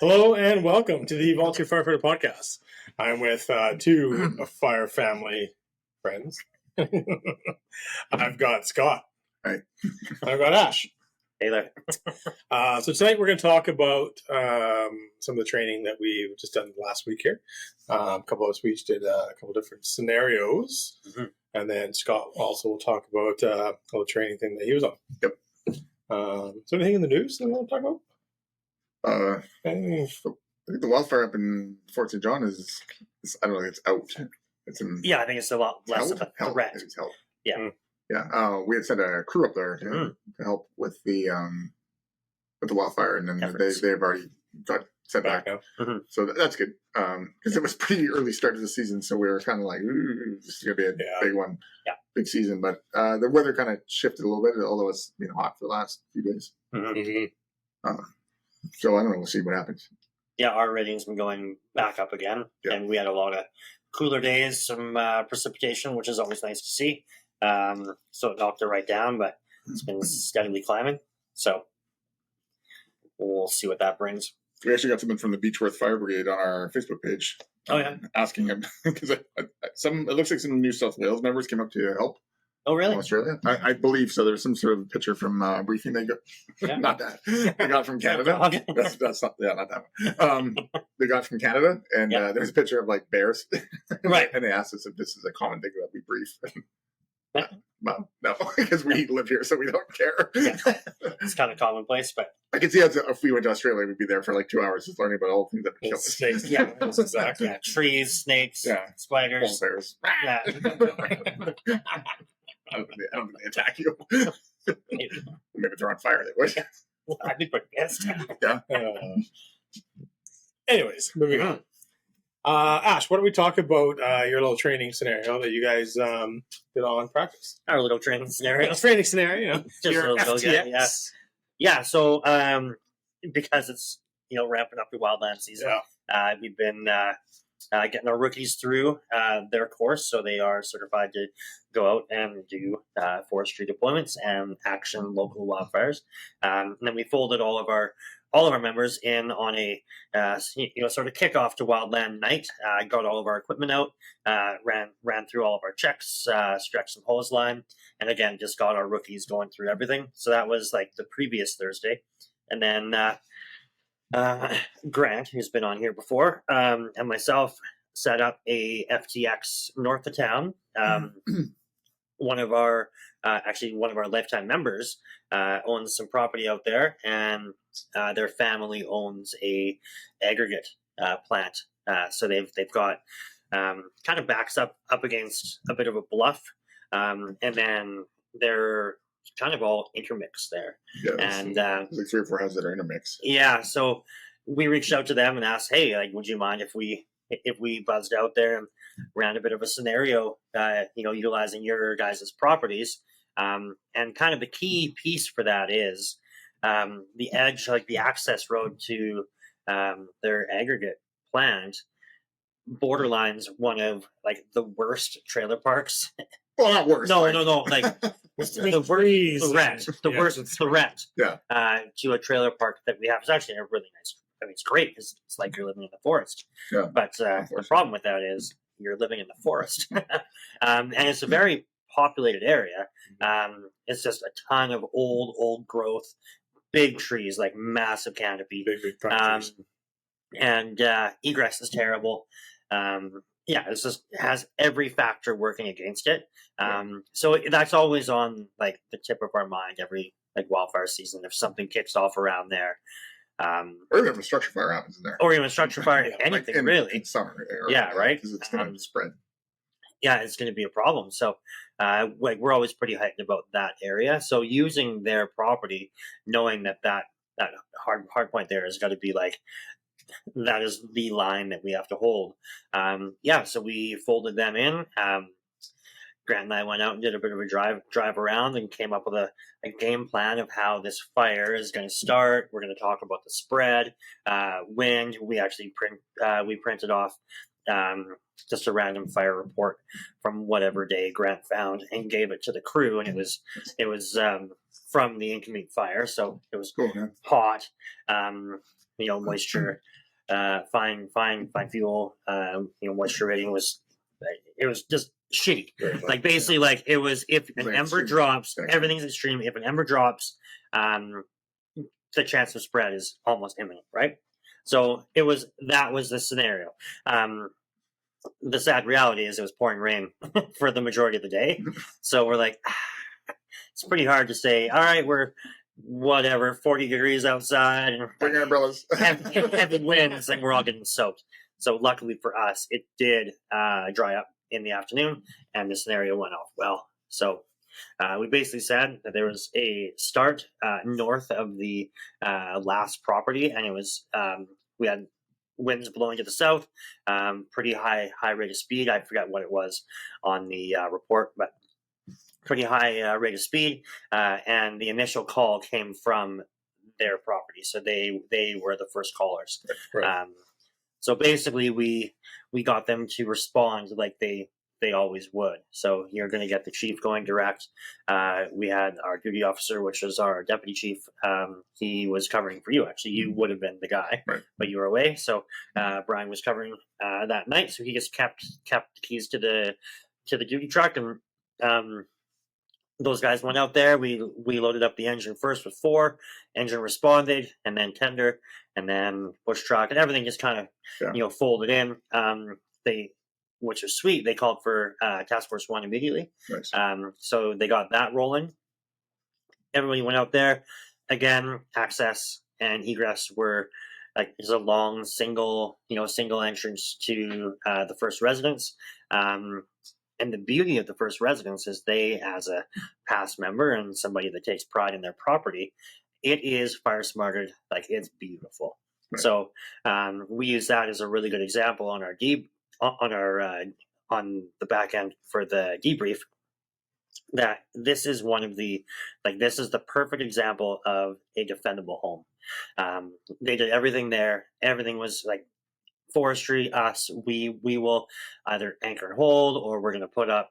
Hello and welcome to the Volunteer Firefighter Podcast. I'm with two fire family friends. I've got Scott. Hi. I've got Ash. Hey there. So tonight we're going to talk about some of the training that we've just done last week here. A couple of us each did a couple different scenarios. Mm-hmm. And then Scott also will talk about all the training thing that he was on. Yep. Is there anything in the news that we want to talk about? I think the wildfire up in Fort St. John is I don't know, it's out. It's in I think it's a lot less of a threat. It's help. Yeah. Mm. Yeah. We had sent a crew up there to help with the wildfire, and then they've already got sent back. Mm-hmm. So that's good. Because it was pretty early start of the season, so we were kind of like, this is going to be a big one. Yeah. Big season. But the weather kind of shifted a little bit, although it's been hot for the last few days. Mm-hmm. So I don't know. We'll see what happens. Yeah, our rating's been going back up again, and we had a lot of cooler days, some precipitation, which is always nice to see. So it knocked it right down, but it's been steadily climbing. So we'll see what that brings. We actually got someone from the Beechworth Fire Brigade on our Facebook page. Oh yeah, asking him because it looks like some New South Wales members came up to help. Oh really? From Australia, I believe so. There's some sort of picture from a briefing they got. Yeah. Not that they got from Canada. Okay. That's not that one. They got from Canada, and there's a picture of like bears, right? And they asked us if this is a common thing that we brief. Well, no, because we live here, so we don't care. Yeah. It's kind of commonplace, but I can see if we went to Australia, we'd be there for like 2 hours just learning about all the things that kill us. Snakes. Yeah, exactly. Yeah, trees, snakes, spiders. Bears. Yeah. I don't think they attack you. Maybe they're on fire. They would. I'd be pretty pissed. Yeah. Anyways, moving on. Ash, why don't we talk about your little training scenario that you guys did on practice? Our little training scenario. Training scenario, Just a little FTX. Yeah. So because it's ramping up the wildland season, we've been getting our rookies through their course, so they are certified to go out and do forestry deployments and action local wildfires. And then we folded all of our members in on a sort of kickoff to Wildland night. Got all of our equipment out, ran through all of our checks, stretched some hose line, and again just got our rookies going through everything. So that was like the previous Thursday, and then Grant, who's been on here before, and myself set up a FTX north of town. One of our lifetime members owns some property out there, and their family owns a aggregate plant. So they've got kind of backs up against a bit of a bluff, and then they're kind of all intermixed there. Yeah, and there's like 3 or 4 houses that are intermixed. Yeah, so we reached out to them and asked, hey, like, would you mind if we buzzed out there and ran a bit of a scenario, utilizing your guys' properties. And kind of the key piece for that is the edge, like the access road to their aggregate plant, borderlines one of like the worst trailer parks. Well, not worse. No. Like the worst threat to a trailer park that we have. It's actually a really nice. I mean, it's great because it's like you're living in the forest. Yeah. But the problem with that is you're living in the forest, and it's a very populated area. It's just a ton of old growth, big trees, like massive canopy. Big trees. And egress is terrible. It's just it has every factor working against it. So that's always on like the tip of our mind every like wildfire season if something kicks off around there. Or even if a structure fire happens in there. Or even a structure fire, anything like really. In summer. Right? Because it's going to spread. Yeah, it's going to be a problem. So, we're always pretty heightened about that area. So using their property, knowing that hard point there has got to be like, that is the line that we have to hold. So we folded them in. Grant and I went out and did a bit of a drive around and came up with a game plan of how this fire is going to start. We're going to talk about the spread, wind. We actually printed off just a random fire report from whatever day Grant found and gave it to the crew, and it was from the incoming fire. So it was Cool, man. hot, moisture, fine fuel, moisture rating was just shitty. Like basically, like it was if an ember drops, everything's extreme. If an ember drops, the chance of spread is almost imminent, right? So that was the scenario. The sad reality is it was pouring rain for the majority of the day. So we're like, it's pretty hard to say, all right, we're 40 degrees outside and bring your umbrellas. heavy winds, and we're all getting soaked. So luckily for us, it did dry up in the afternoon, and the scenario went off well. So we basically said that there was a start north of the last property, and it was we had winds blowing to the south, pretty high rate of speed. I forgot what it was on the report, but pretty high rate of speed. And the initial call came from their property, so they were the first callers. Right. So basically, we got them to respond like they always would. So you're going to get the chief going direct. We had our duty officer, which was our deputy chief. He was covering for you. Actually, you would have been the guy, right, but you were away. So Brian was covering that night. So he just kept the keys to the duty truck, and those guys went out there. We loaded up the engine first with 4. Engine responded, and then tender, and then bush truck, and everything just kind of folded in. Which was sweet. They called for Task Force 1 immediately. Nice. So they got that rolling. Everybody went out there. Again, access and egress were like there's a long single entrance to the first residence. And the beauty of the first residence is they, as a past member and somebody that takes pride in their property, it is fire smarted. Like it's beautiful. Right. So we use that as a really good example on our on the back end for the debrief, that this is this is the perfect example of a defendable home. They did everything there. Everything was like forestry. We will either anchor and hold, or we're going to put up,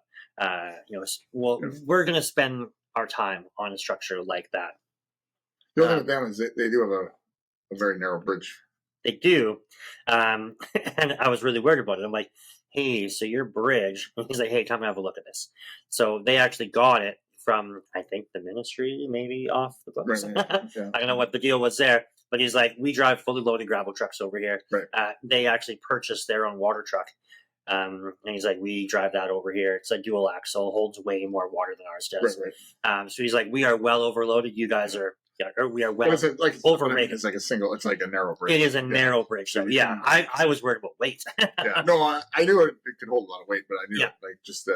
we're going to spend our time on a structure like that. The only thing with them is they do have a very narrow bridge. They do. And I was really worried about it. I'm like, hey, so your bridge. And he's like, hey, come have a look at this. So they actually got it from, I think, the ministry, maybe off the books. Right, yeah. I don't know what the deal was there. But he's like, we drive fully loaded gravel trucks over here. Right. They actually purchased their own water truck. And he's like, we drive that over here. It's a dual axle, holds way more water than ours does. Right. So he's like, we are well overloaded. You guys are. Yeah, or we are well overrated. It's like it's like a narrow bridge. It is a narrow bridge. So yeah, I was worried about weight. Yeah, no, I knew it could hold a lot of weight, but I knew just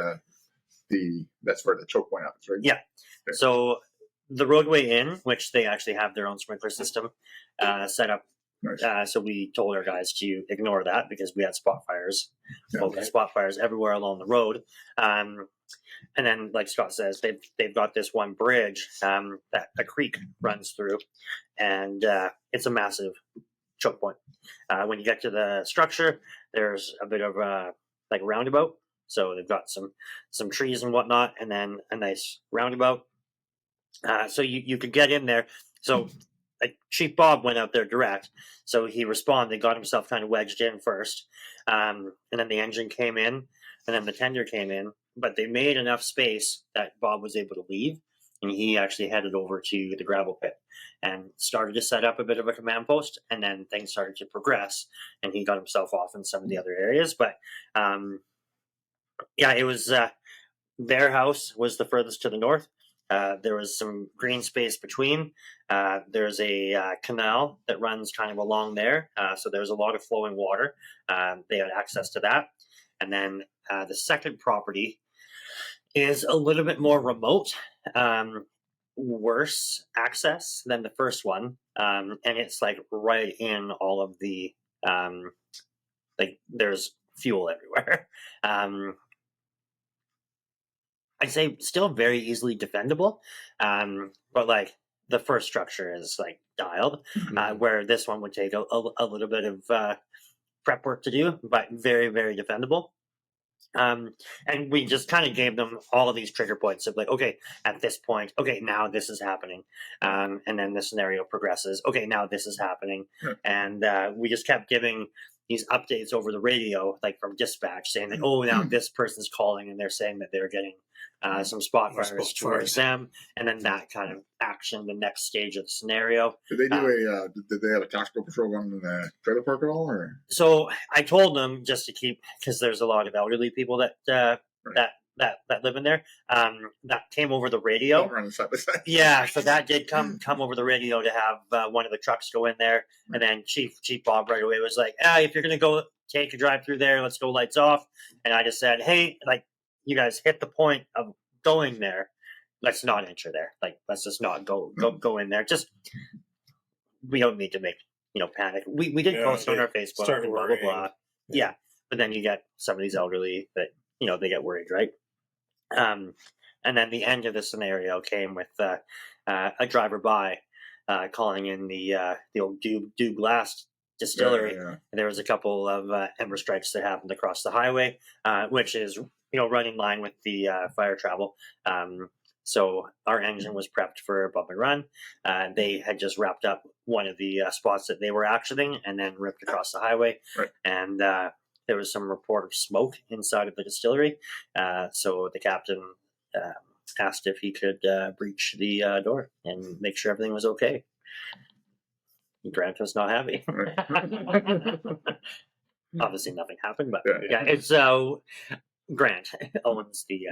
that's where the choke point happens, right? Yeah. Okay. So the roadway in, which they actually have their own sprinkler system set up. Nice. So we told our guys to ignore that because we had spot fires, spot fires everywhere along the road. And then, like Scott says, they've got this one bridge that a creek runs through, and it's a massive choke point. When you get to the structure, there's a bit of a roundabout. So they've got some trees and whatnot, and then a nice roundabout. So you could get in there. So Chief Bob went out there direct. So he responded, got himself kind of wedged in first, and then the engine came in, and then the tender came in. But they made enough space that Bob was able to leave, and he actually headed over to the gravel pit and started to set up a bit of a command post, and then things started to progress, and he got himself off in some of the other areas. But it was their house was the furthest to the north. There was some green space between. There's a canal that runs kind of along there, so there's a lot of flowing water. They had access to that. And then the second property is a little bit more remote, worse access than the first one. And it's like right in all of the, there's fuel everywhere. I'd say still very easily defendable. But like the first structure is like dialed, where this one would take a little bit of prep work to do, but very, very defendable. And we just kind of gave them all of these trigger points of like, okay, at this point, okay, now this is happening. And then the scenario progresses. Okay, now this is happening. And we just kept giving these updates over the radio, like from dispatch, saying that, oh, now this person's calling and they're saying that they're getting some spot fires towards them. And then that kind of action, the next stage of the scenario. Did they do did they have a tactical patrol going in the trailer park at all? Or? So I told them just to keep, because there's a lot of elderly people that that live in there. That came over the radio. Side by side. Yeah, so that did come over the radio to have one of the trucks go in there, and then Chief Bob right away was like, if you're gonna go take a drive through there, let's go lights off. And I just said, hey, like, you guys hit the point of going there. Let's not enter there. Like, let's just not go in there. Just, we don't need to make panic. We did post on our Facebook and blah blah blah. Yeah, but then you get some of these elderly that they get worried, right? And then the end of the scenario came with a driver by calling in the old Dew Glass distillery. And there was a couple of ember strikes that happened across the highway, which is right in line with the fire travel. So our engine was prepped for a bump and run. They had just wrapped up one of the spots that they were actioning and then ripped across the highway. Right. And there was some report of smoke inside of the distillery. So the captain asked if he could breach the door and make sure everything was okay. Grant was not happy. Obviously nothing happened, but yeah, it's Grant owns the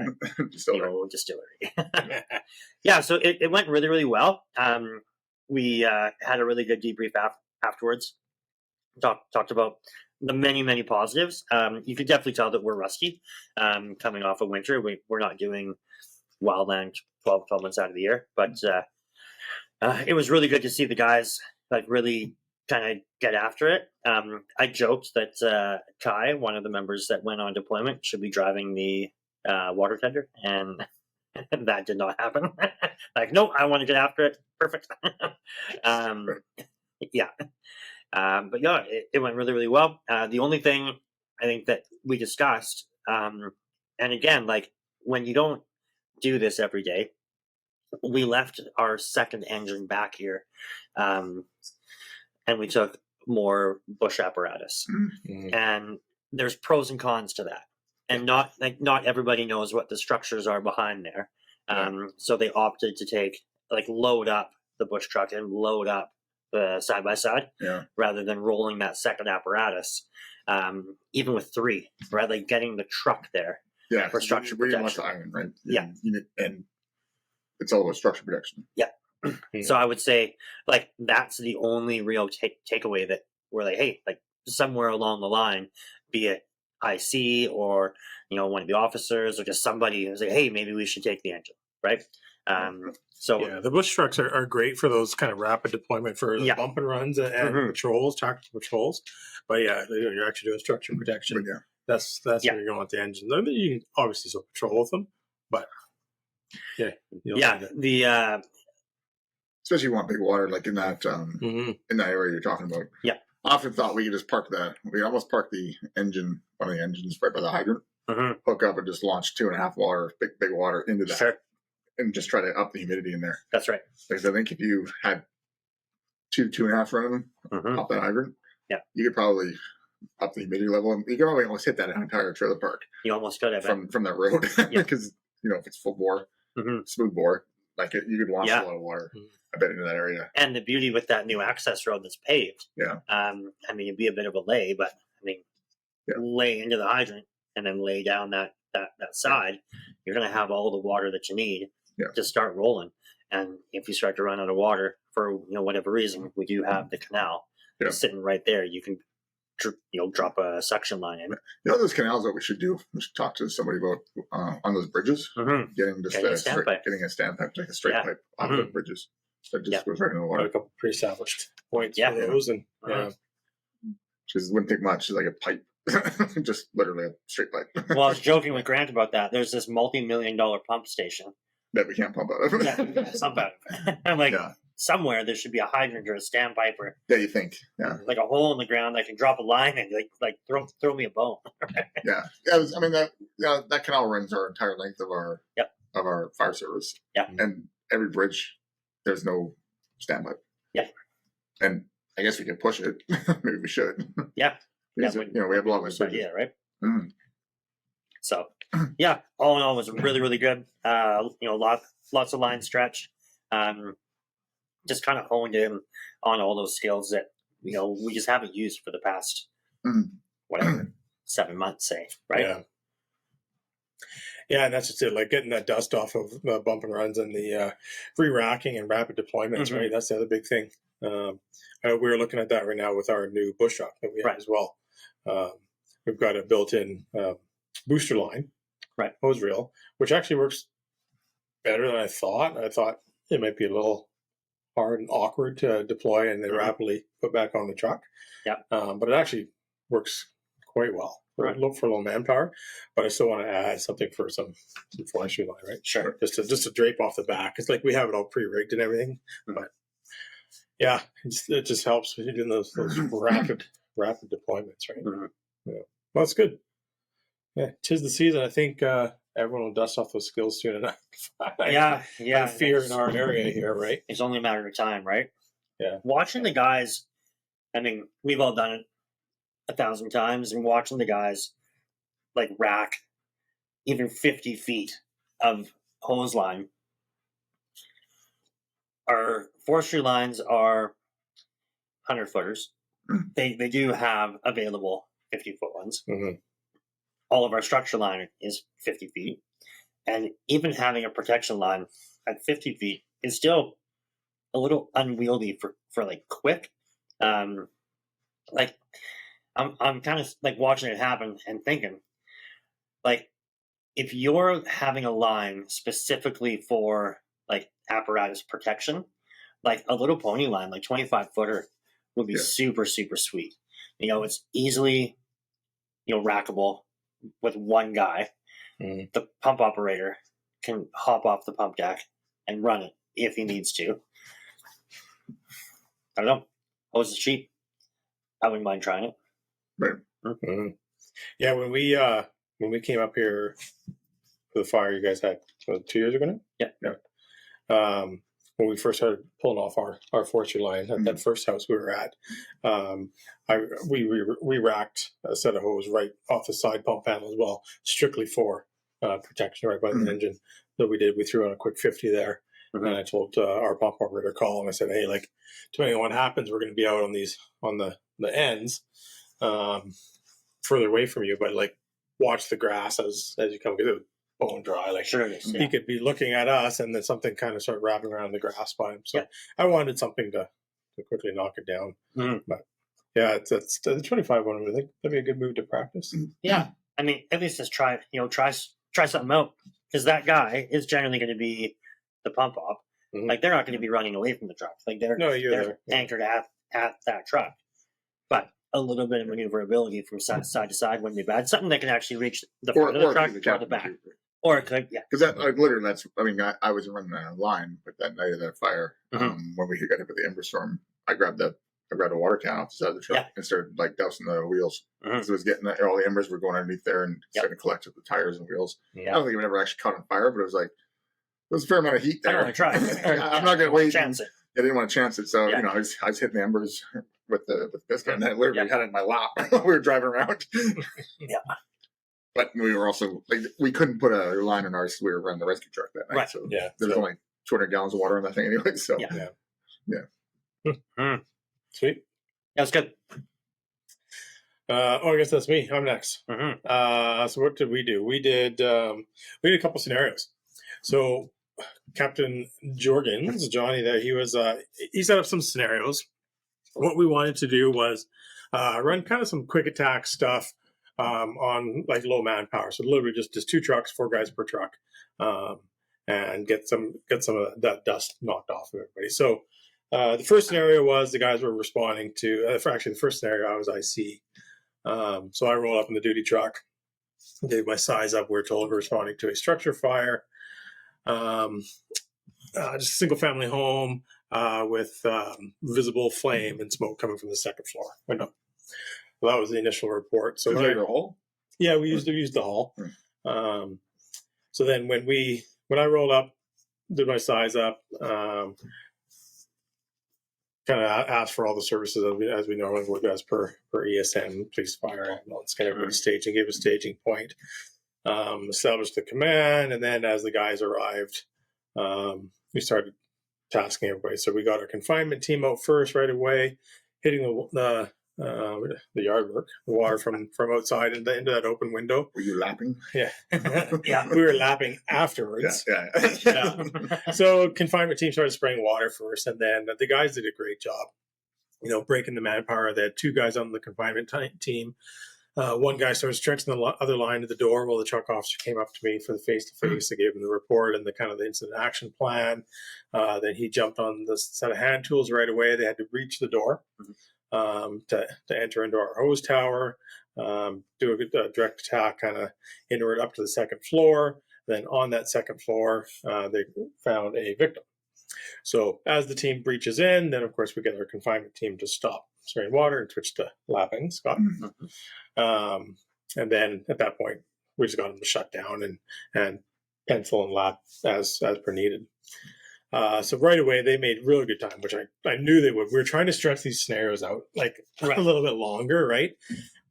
old distillery. Yeah, so it went really, really well. We had a really good debrief afterwards. Talked about the many, many positives. You could definitely tell that we're rusty coming off of winter. We're not doing Wildland 12 months out of the year, but it was really good to see the guys like really kind of get after it. I joked that Kai, one of the members that went on deployment, should be driving the water tender, and that did not happen. Like, no, I want to get after it. Perfect. Yeah. But yeah, it went really, really well. The only thing I think that we discussed, and again, like when you don't do this every day, we left our second engine back here, and we took more bush apparatus. Mm-hmm. And there's pros and cons to that. And not everybody knows what the structures are behind there. So they opted to load up the bush truck and load up the side by side, rather than rolling that second apparatus. Even with 3, right? Like getting the truck there for structure protection. Iron, right? Yeah, and it's all about structure protection. Yeah. So I would say like that's the only real takeaway that we're like, hey, like somewhere along the line, be it IC or one of the officers or just somebody who's like, hey, maybe we should take the engine, right? So yeah, the bush trucks are great for those kind of rapid deployment for the bump and runs and patrols, tactical patrols. But yeah, you're actually doing structure protection. But that's where you're going with the engine. You can obviously still patrol with them, but the especially you want big water like in that in that area you're talking about. Yeah, I often thought we could just we almost parked the engine, one of the engines right by the hydrant, hook up and just launch 2.5 water, big water into that. Sure. And just try to up the humidity in there. That's right. Because I think if you had 2.5 running off that hydrant, you could probably up the humidity level, and you could probably almost hit that entire trailer park. You almost could have from that road, because if it's full bore, smooth bore, like you could launch a lot of water. I bet into that area. And the beauty with that new access road that's paved, I mean, it'd be a bit of a lay, but I mean, lay into the hydrant and then lay down that side, you're going to have all the water that you need to start rolling. And if you start to run out of water for whatever reason, we do have the canal sitting right there. You can drop a suction line in. Those canals that we should do. We should talk to somebody about on those bridges, getting a standpipe, like a straight pipe off the bridges that just goes right in the water. A couple pre-established points for those, and just wouldn't take much. It's like a pipe. Just literally a straight pipe. Well, I was joking with Grant about that. There's this multi-million-dollar pump station that we can't pump out of. Pump out of. I'm like, somewhere there should be a hydrant or a standpipe or you think, like a hole in the ground I can drop a line and like throw me a bone. I mean that canal runs our entire length of our fire service. And every bridge, there's no standpipe. And I guess we can push it. Maybe we should. Because, we have a lot of bridges. Idea, right? So, all in all, it was really, really good. Lots of line stretch. Just kind of honed in on all those skills that we just haven't used for the past 7 months, say, right? Yeah, and that's just it. Like getting that dust off of the bump and runs and the re-racking and rapid deployments, right? That's the other big thing. We're looking at that right now with our new bush truck that we have as well. We've got a built-in booster line, hose reel, which actually works better than I thought. I thought it might be a little hard and awkward to deploy and then rapidly put back on the truck. But it actually works quite well. Look for a little manpower, but I still want to add something for some forestry line, right? Sure. Just to drape off the back. It's like we have it all pre-rigged and everything, but it just helps when you're doing those rapid deployments, right? Well, that's good. Yeah, 'tis the season. I think everyone will dust off those skills soon enough. I fear in our area here, right? It's only a matter of time, right? Yeah. Watching the guys, I mean, we've all done it 1,000 times, and watching the guys like rack even 50 feet of hose line. Our forestry lines are 100-footers. They do have available 50-foot ones. All of our structure line is 50 feet. And even having a protection line at 50 feet is still a little unwieldy for like quick. Like I'm kind of like watching it happen and thinking, like, if you're having a line specifically for like apparatus protection, like a little pony line, like 25-footer would be super, super sweet. It's easily, rackable with one guy. The pump operator can hop off the pump deck and run it if he needs to. I don't know. Hose is cheap. I wouldn't mind trying it. Right. Yeah, when we came up here for the fire you guys had 2 years ago now? When we first started pulling off our forestry line at that first house we were at, we racked a set of hose right off the side pump panel as well, strictly for protection right by the engine. So we threw on a quick 50 there. And I told our pump operator call and I said, hey, like, depending on what happens, we're going to be out on the ends, further away from you, but like watch the grass as you come, because it was bone dry. Like he could be looking at us and then something kind of start wrapping around the grass by him. So I wanted something to quickly knock it down. But yeah, it's the 25 one. I think that'd be a good move to practice. Yeah, I mean, at least just try something out, because that guy is generally going to be the pump op. Like they're not going to be running away from the truck. Like they're anchored at that truck. But a little bit of maneuverability from side to side wouldn't be bad. Something that can actually reach the front of the truck or the back. Or it could, because that literally, I was running a line, but that night of that fire, when we got hit with the ember storm, I grabbed a water can off the side of the truck and started like dousing the wheels. So it was getting all the embers were going underneath there and starting to collect with the tires and wheels. I don't think it ever actually caught on fire, but it was like, there was a fair amount of heat there. I want to try. I'm not going to wait. Chance it. I didn't want to chance it. So, I was hitting the embers with the biscuit, and I literally had it in my lap while we were driving around. But we were also, like, we couldn't put a line in ours. We were running the rescue truck that night. So there was only 200 gallons of water in that thing anyway. So, Sweet. That's good. I guess that's me. I'm next. So what did we do? We did a couple scenarios. So Captain Jorgens, Johnny, there, he set up some scenarios. What we wanted to do was run kind of some quick attack stuff on like low manpower. So literally just 2 trucks, 4 guys per truck, and get some of that dust knocked off of everybody. So the first scenario was the guys were responding to. Actually, the first scenario I was IC. So I roll up in the duty truck, gave my size up. We're told we're responding to a structure fire. Just a single family home. with visible flame and smoke coming from the second floor window. Well, that was the initial report. So Was when there a hole? yeah, we used the hall. So then when I rolled up, did my size up, kind of asked for all the services as we normally would as per ESN, police, fire, ambulance, kind of everybody staging, gave a staging point, established the command, and then as the guys arrived, we started tasking everybody. So we got our confinement team out first right away, hitting the yard work, the water from outside into that open window. Were you lapping? Yeah. Yeah. We were lapping afterwards. Yeah. So confinement team started spraying water first, and then the guys did a great job, breaking the manpower. They had 2 guys on the confinement team. One guy started stretching the other line to the door while the truck officer came up to me for the face-to-face. I gave him the report and the kind of the incident action plan. Then he jumped on the set of hand tools right away. They had to reach the door to enter into our hose tower, do a direct attack kind of inward up to the second floor. Then on that second floor, they found a victim. So as the team breaches in, then of course we get our confinement team to stop spraying water and switch to lapping, Scott. And then at that point, we just got them to shut down and pencil and lap as per needed. So right away, they made really good time, which I knew they would. We were trying to stretch these scenarios out like a little bit longer, right?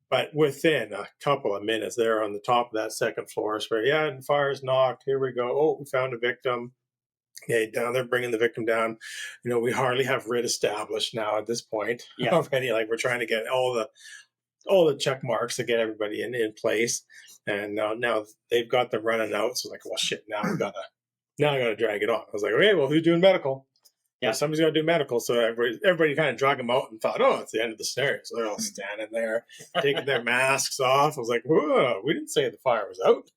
But within a couple of minutes, they're on the top of that second floor. So and fire's knocked. Here we go. Oh, we found a victim. Okay, down there, bringing the victim down. We hardly have writ established now at this point already. Like we're trying to get all the check marks to get everybody in place. And now they've got them running out. So like, well, shit, now I gotta drag it on. I was like, okay, well, who's doing medical? Yeah, somebody's got to do medical. So everybody kind of dragged them out and thought, oh, it's the end of the scenario. So they're all standing there, taking their masks off. I was like, whoa, we didn't say the fire was out.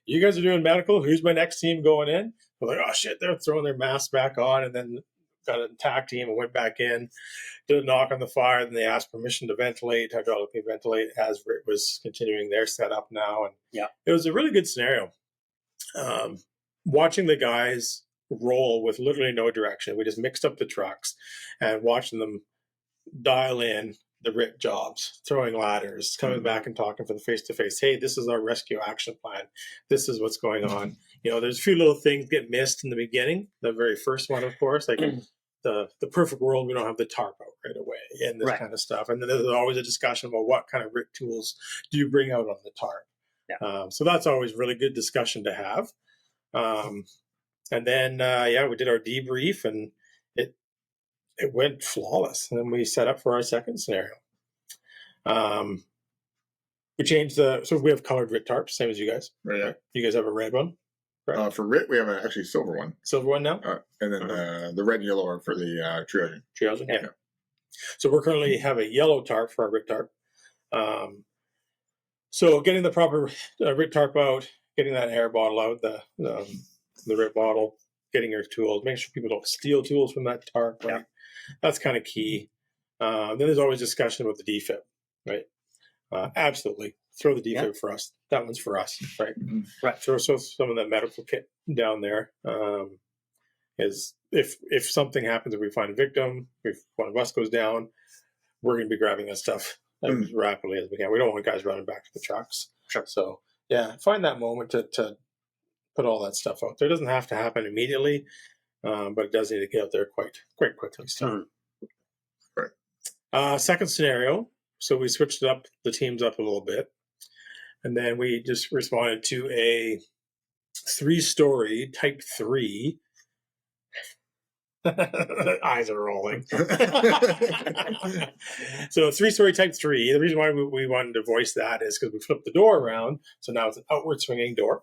You guys are doing medical. Who's my next team going in? We're like, oh, shit, they're throwing their masks back on. And then got an attack team and went back in, did a knock on the fire. Then they asked permission to ventilate, hydraulically ventilate, as it was continuing their setup now. And it was a really good scenario. Watching the guys roll with literally no direction. We just mixed up the trucks and watching them dial in the RIT jobs, throwing ladders, coming back and talking for the face-to-face. Hey, this is our rescue action plan. This is what's going on. There's a few little things get missed in the beginning. The very first one, of course, like the perfect world, we don't have the tarp out right away and this kind of stuff. And then there's always a discussion about what kind of RIT tools do you bring out on the tarp. Yeah. So that's always really good discussion to have. And then, we did our debrief and it went flawless. And then we set up for our second scenario. We changed so we have colored RIT tarps, same as you guys. Right. You guys have a red one? Right. For RIT, we have an actually silver one. Silver one now? And then the red and yellow are for the triaging. Triaging, yeah. So we're currently have a yellow tarp for our RIT tarp. So getting the proper RIT tarp out, getting that air bottle out, the RIT bottle, getting your tools, make sure people don't steal tools from that tarp. Right? That's kind of key. Then there's always discussion about the DFib, right? Absolutely. Throw the DFib for us. That one's for us, right? Right. Throw some of that medical kit down there. Is if something happens, if we find a victim, if one of us goes down, we're going to be grabbing that stuff as rapidly as we can. We don't want guys running back to the trucks. Sure. So find that moment to put all that stuff out there. It doesn't have to happen immediately, but it does need to get out there quite quickly. So. Right. Second scenario. So we switched the teams up a little bit, and then we just responded to a 3-story Type 3. Eyes are rolling. So a 3-story Type 3. The reason why we wanted to voice that is because we flipped the door around, so now it's an outward swinging door,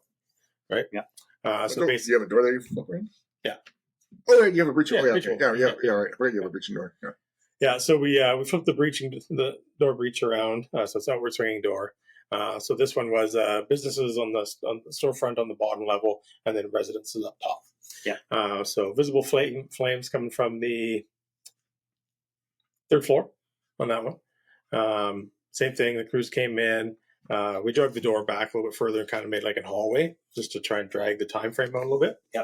right? Yeah. So basically, you have a door that you flip around? Yeah. Oh, right, you have a breaching door. Right. Right, you have a breaching door. Yeah. Yeah, so we flipped the door breach around, so it's outward swinging door. So this one was businesses on the storefront on the bottom level, and then residences up top. Yeah. So visible flames coming from the 3rd floor on that one. Same thing. The crews came in. We drove the door back a little bit further and kind of made like a hallway just to try and drag the time frame out a little bit. Yeah.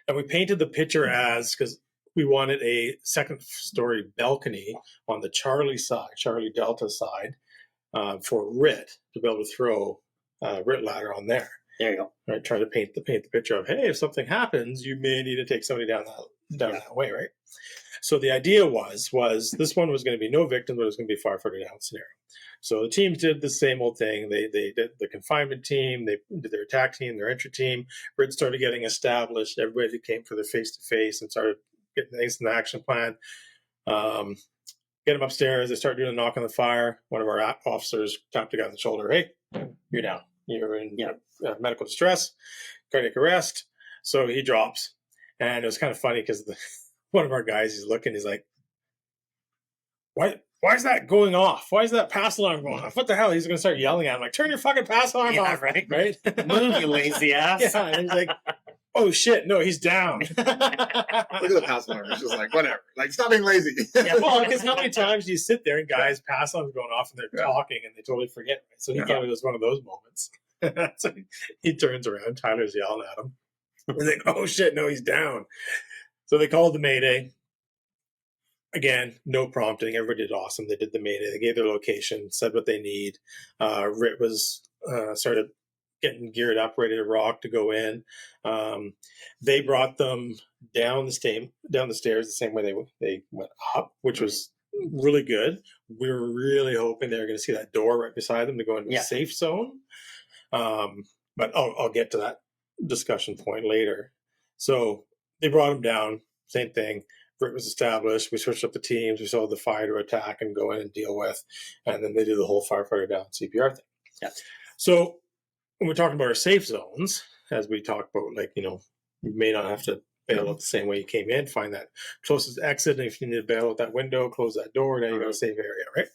And we painted the picture as, because we wanted a second-story balcony on the Charlie Delta side, for RIT to be able to throw RIT ladder on there. There you go. Right, try to paint the picture of, hey, if something happens, you may need to take somebody down that way, right? So the idea was this one was going to be no victims, but it was going to be firefighter down scenario. So the teams did the same old thing. They did the confinement team, they did their attack team, their entry team. RIT started getting established. Everybody came for their face-to-face and started getting things in the action plan. Get them upstairs. They start doing a knock on the fire. One of our officers tapped the guy on the shoulder. Hey, you're down. You're in medical distress, cardiac arrest. So he drops. And it was kind of funny because one of our guys, he's looking, he's like, why is that going off? Why is that pass alarm going off? What the hell? He's going to start yelling at him, like, turn your fucking pass alarm off. Right? Move, you lazy ass. Yeah, and he's like, oh shit, no, he's down. Look at the pass alarm. It's just like, whatever. Like, stop being lazy. Yeah, well, because how many times do you sit there and guys pass alarms going off and they're talking and they totally forget. Right? So he probably was one of those moments. So he turns around, Tyler's yelling at him. He's like, oh shit, no, he's down. So they called the Mayday. Again, no prompting. Everybody did awesome. They did the Mayday. They gave their location, said what they need. RIT was started getting geared up, ready to rock to go in. They brought them down the stairs the same way they went up, which was really good. We were really hoping they were going to see that door right beside them to go into the safe zone. But I'll get to that discussion point later. So they brought them down. Same thing. RIT was established. We switched up the teams. We saw the fire to attack and go in and deal with. And then they did the whole firefighter down CPR thing. Yeah. So when we're talking about our safe zones, as we talk about, like, you may not have to bail out the same way you came in, find that closest exit. And if you need to bail out that window, close that door, now you got a safe area, right?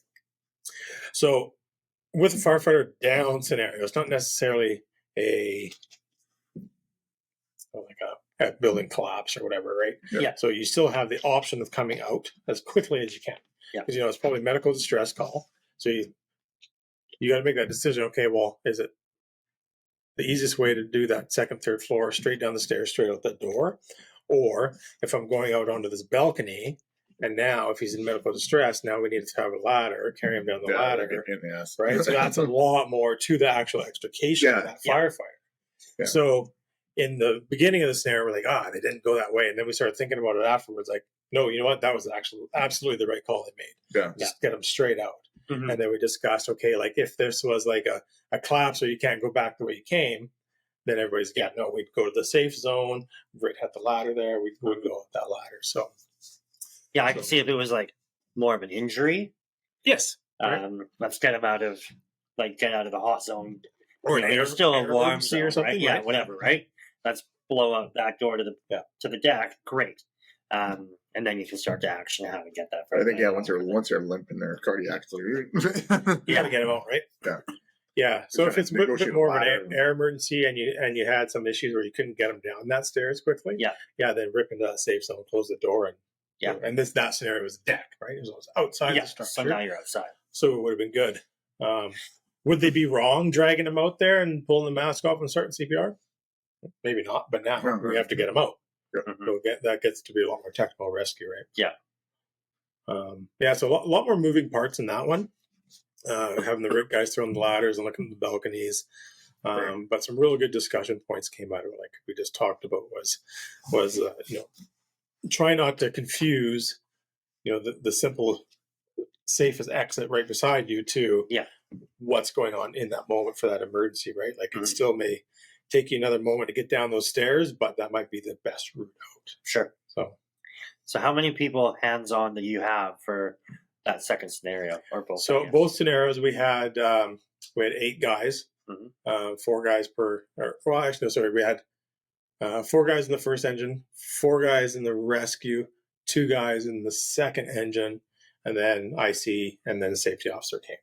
So with a firefighter down scenario, it's not necessarily a building collapse or whatever, right? Yeah. So you still have the option of coming out as quickly as you can. Yeah. Because, it's probably medical distress call. So you got to make that decision. Okay, well, is it the easiest way to do that second, third floor, straight down the stairs, straight out the door? Or if I'm going out onto this balcony, and now if he's in medical distress, now we need to have a ladder, carry him down the ladder. Yes. Right? So that's a lot more to the actual extrication of that firefighter. Yeah. So in the beginning of the scenario, we're like, they didn't go that way. And then we started thinking about it afterwards, like, no, you know what? That was actually absolutely the right call they made. Yeah. Just get them straight out. Mm-hmm. And then we discussed, okay, like if this was like a collapse or you can't go back the way you came, then everybody's, we'd go to the safe zone. RIT had the ladder there. We'd go up that ladder. So. Yeah, I can see if it was like more of an injury. Yes. Right. Let's get him out of the hot zone. Or there's still a warm zone, or something, right? Yeah, whatever, right? Let's blow out that door to the deck. Great. And then you can start to actually how to get that. I think once they're limp in their cardiac, you got to get them out, right? Yeah. Yeah. So if it's a bit more of an air emergency and you had some issues where you couldn't get them down that stairs quickly, then rip into that safe zone, close the door, and that scenario was deck, right? It was outside the structure. So now you're outside. So it would have been good. Would they be wrong dragging them out there and pulling the mask off and starting CPR? Maybe not, but now we have to get them out. So that gets to be a lot more technical rescue, right? Yeah. So a lot more moving parts in that one. Having the RIT guys throwing the ladders and looking at the balconies. But some really good discussion points came out of it, like we just talked about, was try not to confuse, the simple safest exit right beside you to what's going on in that moment for that emergency, right? Like it still may take you another moment to get down those stairs, but that might be the best route out. Sure. So how many people hands-on do you have for that second scenario or both? So both scenarios we had 8 guys, 4 guys per. We had 4 guys in the first engine, 4 guys in the rescue, 2 guys in the second engine, and then IC, and then the safety officer came.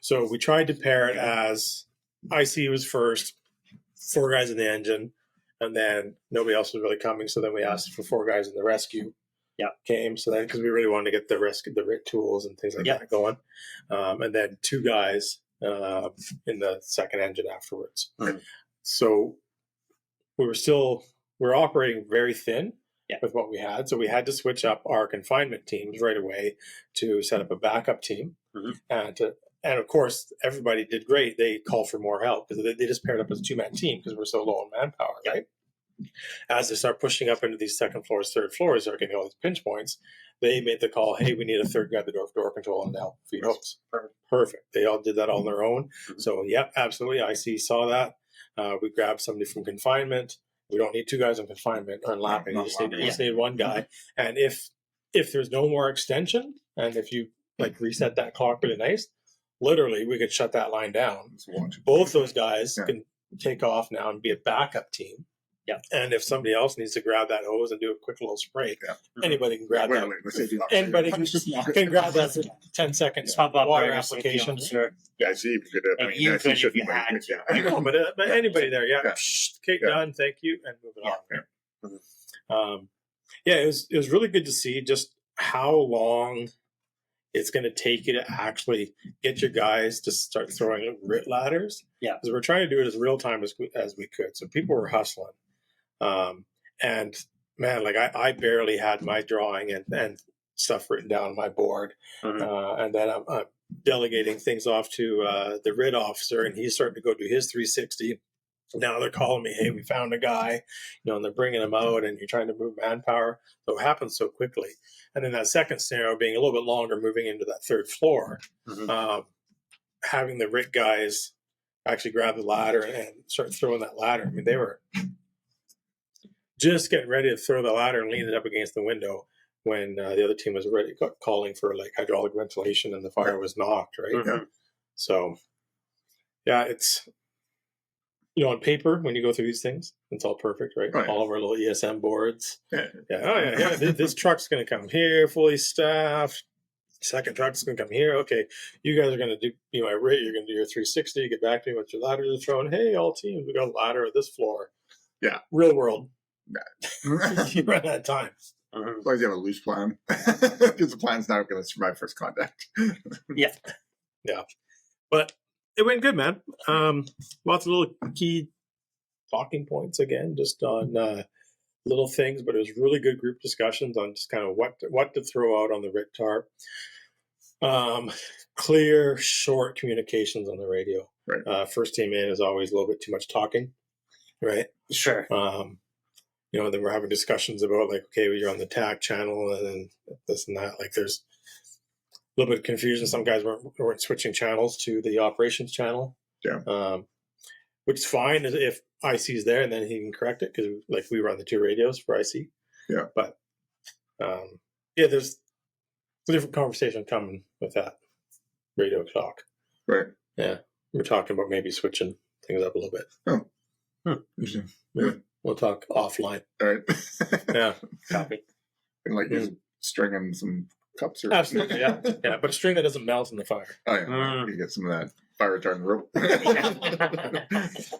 So we tried to pair it as IC was first, 4 guys in the engine, and then nobody else was really coming. So then we asked for 4 guys in the rescue. Came. So then, because we really wanted to get the RIT tools and things like that going, and then 2 guys in the second engine afterwards. So we were operating very thin. with what we had. So we had to switch up our confinement teams right away to set up a backup team. And of course, everybody did great. They called for more help because they just paired up as a 2-man team because we're so low on manpower, right? As they start pushing up into these second floors, third floors, they're getting all these pinch points. They made the call, hey, we need a third guy at the door control and help feed hose. Perfect. They all did that all on their own. So, yep, absolutely. IC saw that. We grabbed somebody from confinement. We don't need 2 guys in confinement unlapping. You just need 1 guy. And if there's no more extension, and if you like reset that clock really nice, literally we could shut that line down. Both those guys can take off now and be a backup team. And if somebody else needs to grab that hose and do a quick little spray, anybody can grab that. Anybody can grab that for 10 seconds. Water application. Yeah, I see. You could. You could if you had to. But anybody there, okay, done. Thank you, and moving on. It was really good to see just how long it's going to take you to actually get your guys to start throwing RIT ladders. Because we're trying to do it as real time as we could. So people were hustling. And man, like I barely had my drawing and stuff written down on my board. And then I'm delegating things off to the RIT officer, and he's starting to go do his 360. Now they're calling me, hey, we found a guy, and they're bringing him out, and you're trying to move manpower. So it happens so quickly. And then that second scenario being a little bit longer, moving into that third floor, having the RIT guys actually grab the ladder and start throwing that ladder. I mean, they were just getting ready to throw the ladder and lean it up against the window when the other team was already calling for like hydraulic ventilation and the fire was knocked, right? So, it's, on paper, when you go through these things, it's all perfect, right? All of our little ESM boards. This truck's going to come here, fully staffed. Second truck's going to come here. Okay, you guys are going to do my RIT. You're going to do your 360. Get back to me with your ladders are thrown. Hey, all teams, we got a ladder at this floor. Real world. You run out of time. As long as you have a loose plan, because the plan's not going to survive first contact. But it went good, man. Lots of little key talking points again, just on little things, but it was really good group discussions on just kind of what to throw out on the RIT tarp. Clear, short communications on the radio. First team in is always a little bit too much talking, right? Sure. Then we're having discussions about like, okay, well, you're on the TAC channel and then this and that. Like there's a little bit of confusion. Some guys weren't switching channels to the operations channel. Which is fine if IC's there and then he can correct it because like we run the 2 radios for IC. But there's a different conversation coming with that radio talk. We're talking about maybe switching things up a little bit. Interesting. We'll talk offline. All right. Copy. And like just stringing some cups or absolutely, but a string that doesn't melt in the fire. You get some of that fire retardant rope.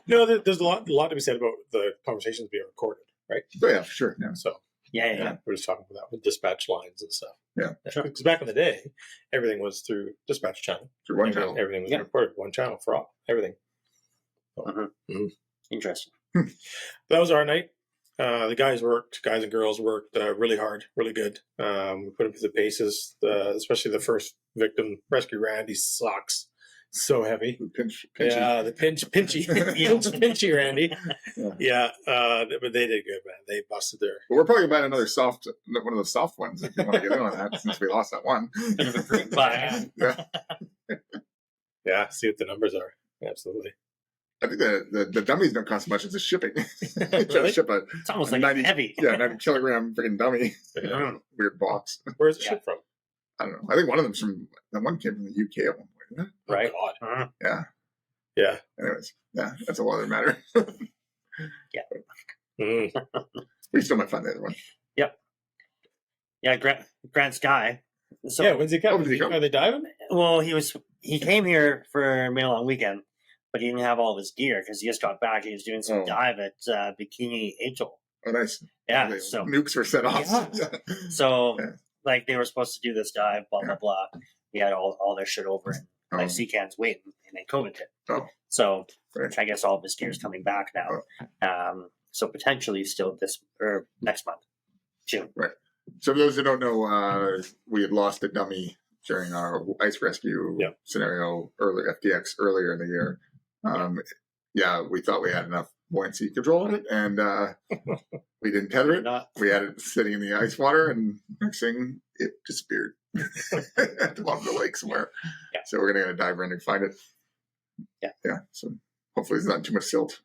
No, there's a lot to be said about the conversations being recorded, right? For sure. So we're just talking about that with dispatch lines and stuff. Sure. Because back in the day, everything was through dispatch channel. Through one channel. Everything was recorded, one channel for all everything. Interesting. That was our night. The guys and girls worked really hard, really good. We put them through the paces, especially the first victim, Rescue Randy, sucks. So heavy. Pinchy. The pinchy Randy. But they did good, man. They busted their. But we're probably about another one of those soft ones if you want to get in on that, since we lost that one. See what the numbers are. Absolutely. I think the dummies don't cost much as the shipping. Really? Ship it's almost like 90, heavy. 90 kilogram freaking dummy. Weird box. Where's the ship from? I don't know. I think one of them's one came from the UK at one point, isn't it? Right. Oh, God. Yeah. Anyways, that's a lot of matter. We still might find the other one. Grant Sky. So, when's he come? Are they diving? Well, he came here for a long weekend, but he didn't have all of his gear because he just got back. He was doing some dive at Bikini Atoll. Oh, nice. Yeah. So nukes were set off. So like they were supposed to do this dive, blah blah blah. We had all their shit over and like sea cans waiting, and then COVID hit. So I guess all of his gear is coming back now. So potentially still this or next month. June. Right. So for those who don't know, we had lost a dummy during our ice rescue scenario FTX earlier in the year. We thought we had enough buoyancy control on it, and we didn't tether it. We had it sitting in the ice water, and next thing, it disappeared at the bottom of the lake somewhere. Yeah. So we're going to dive in and find it. Yeah. So hopefully there's not too much silt.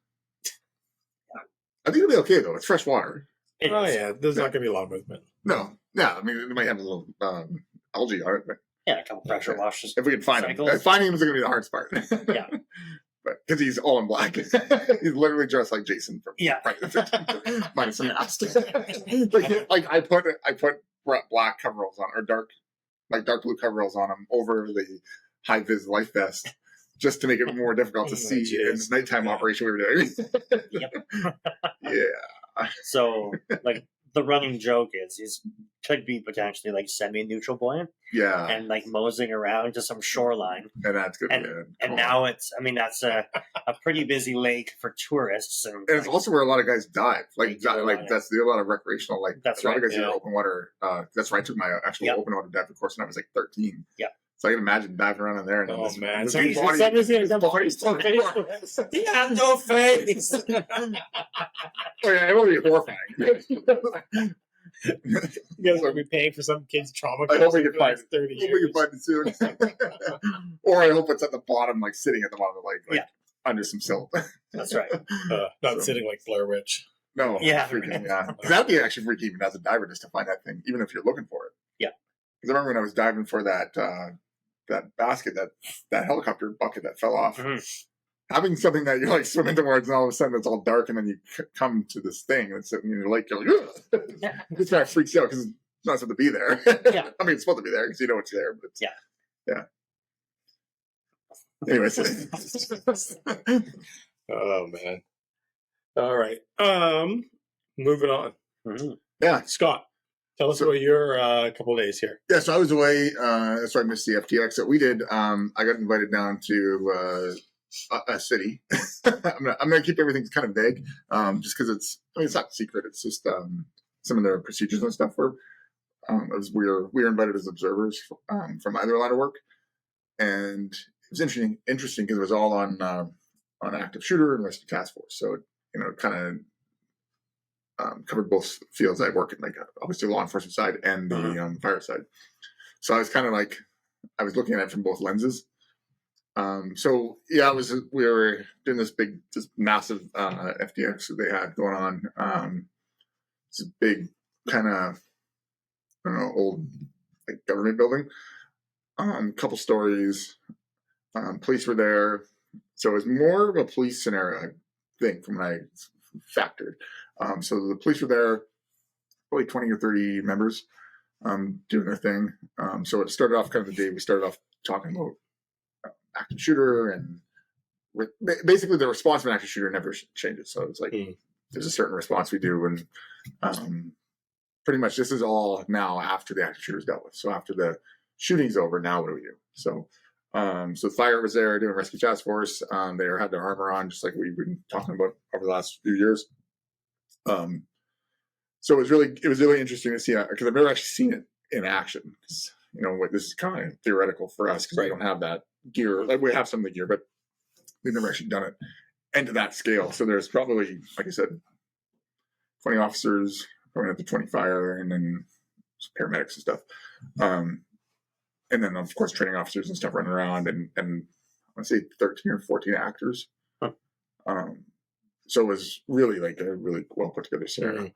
I think it'll be okay, though. It's fresh water. There's not going to be a lot of movement. No. Yeah, I mean, it might have a little algae on it, but a couple pressure washes. If we can find him. Finding him is going to be the hardest part. Yeah. But because he's all in black. He's literally dressed like Jason from Friday the 13th. Minus some mask. Like I put black coveralls on, or dark blue coveralls on him over the high vis life vest, just to make it more difficult to see in this nighttime operation we were doing. Yeah. So, like, the running joke is he's could be potentially like semi-neutral buoyant. Yeah. And like moseying around to some shoreline. And that's good. And now that's a pretty busy lake for tourists. And it's also where a lot of guys dive. That's a lot of recreational, a lot of guys in open water. That's where I took my actual open water diving course when I was like 13. Yeah. So I can imagine diving around in there. And man. Somebody's going to He has no face. It will be horrifying. You guys will be paying for some kid's trauma. I hope we can find it. 30 years. We can find it soon. Or I hope it's at the bottom, like sitting at the bottom of the lake, under some silt. That's right. Not sitting like Blair Witch. No. Yeah. That'd be actually freaky even as a diver just to find that thing, even if you're looking for it. Yeah. Because I remember when I was diving for that basket, that helicopter bucket that fell off. Mm-hmm. Having something that you're like swimming towards, and all of a sudden it's all dark, and then you come to this thing, and it's sitting in your lake. You're like, ugh! This guy freaks out because it's not supposed to be there. Yeah. I mean, it's supposed to be there because you know it's there, but yeah. Anyways. Oh man. All right. Moving on. Mm-hmm. Yeah, Scott. Tell us about your couple of days here. Yeah, so I was away. That's why I missed the FTX that we did. I got invited down to a city. I'm gonna keep everything kind of vague, just because it's not secret. It's just some of the procedures and stuff. We were invited as observers from either line of work, and it was interesting because it was all on active shooter and rescue task force. So kind of. Covered both fields I work in, obviously law enforcement side and the fire side. So I was kind of I was looking at it from both lenses. We were doing this massive FTX that they had going on. It's a big kind of, old government building. Couple stories. Police were there. So it was more of a police scenario, I think, from what I factored. So the police were there, probably 20 or 30 members doing their thing. So it started off kind of the day. We started off talking about active shooter, and basically the response of an active shooter never changes. So it's there's a certain response we do, and pretty much this is all now after the active shooter is dealt with. So after the shooting's over, now what do we do? So the fire was there doing rescue task force. They had their armor on, just like we've been talking about over the last few years. So it was really interesting to see because I've never actually seen it in action. This is kind of theoretical for us because we don't have that gear. We have some of the gear, but we've never actually done it and to that scale. So there's probably, like I said, 20 officers going up to 20 fire, and then paramedics and stuff. And then of course training officers and stuff running around, and I want to say 13 or 14 actors. Huh. So it was really a really well put together scenario. Mm-hmm.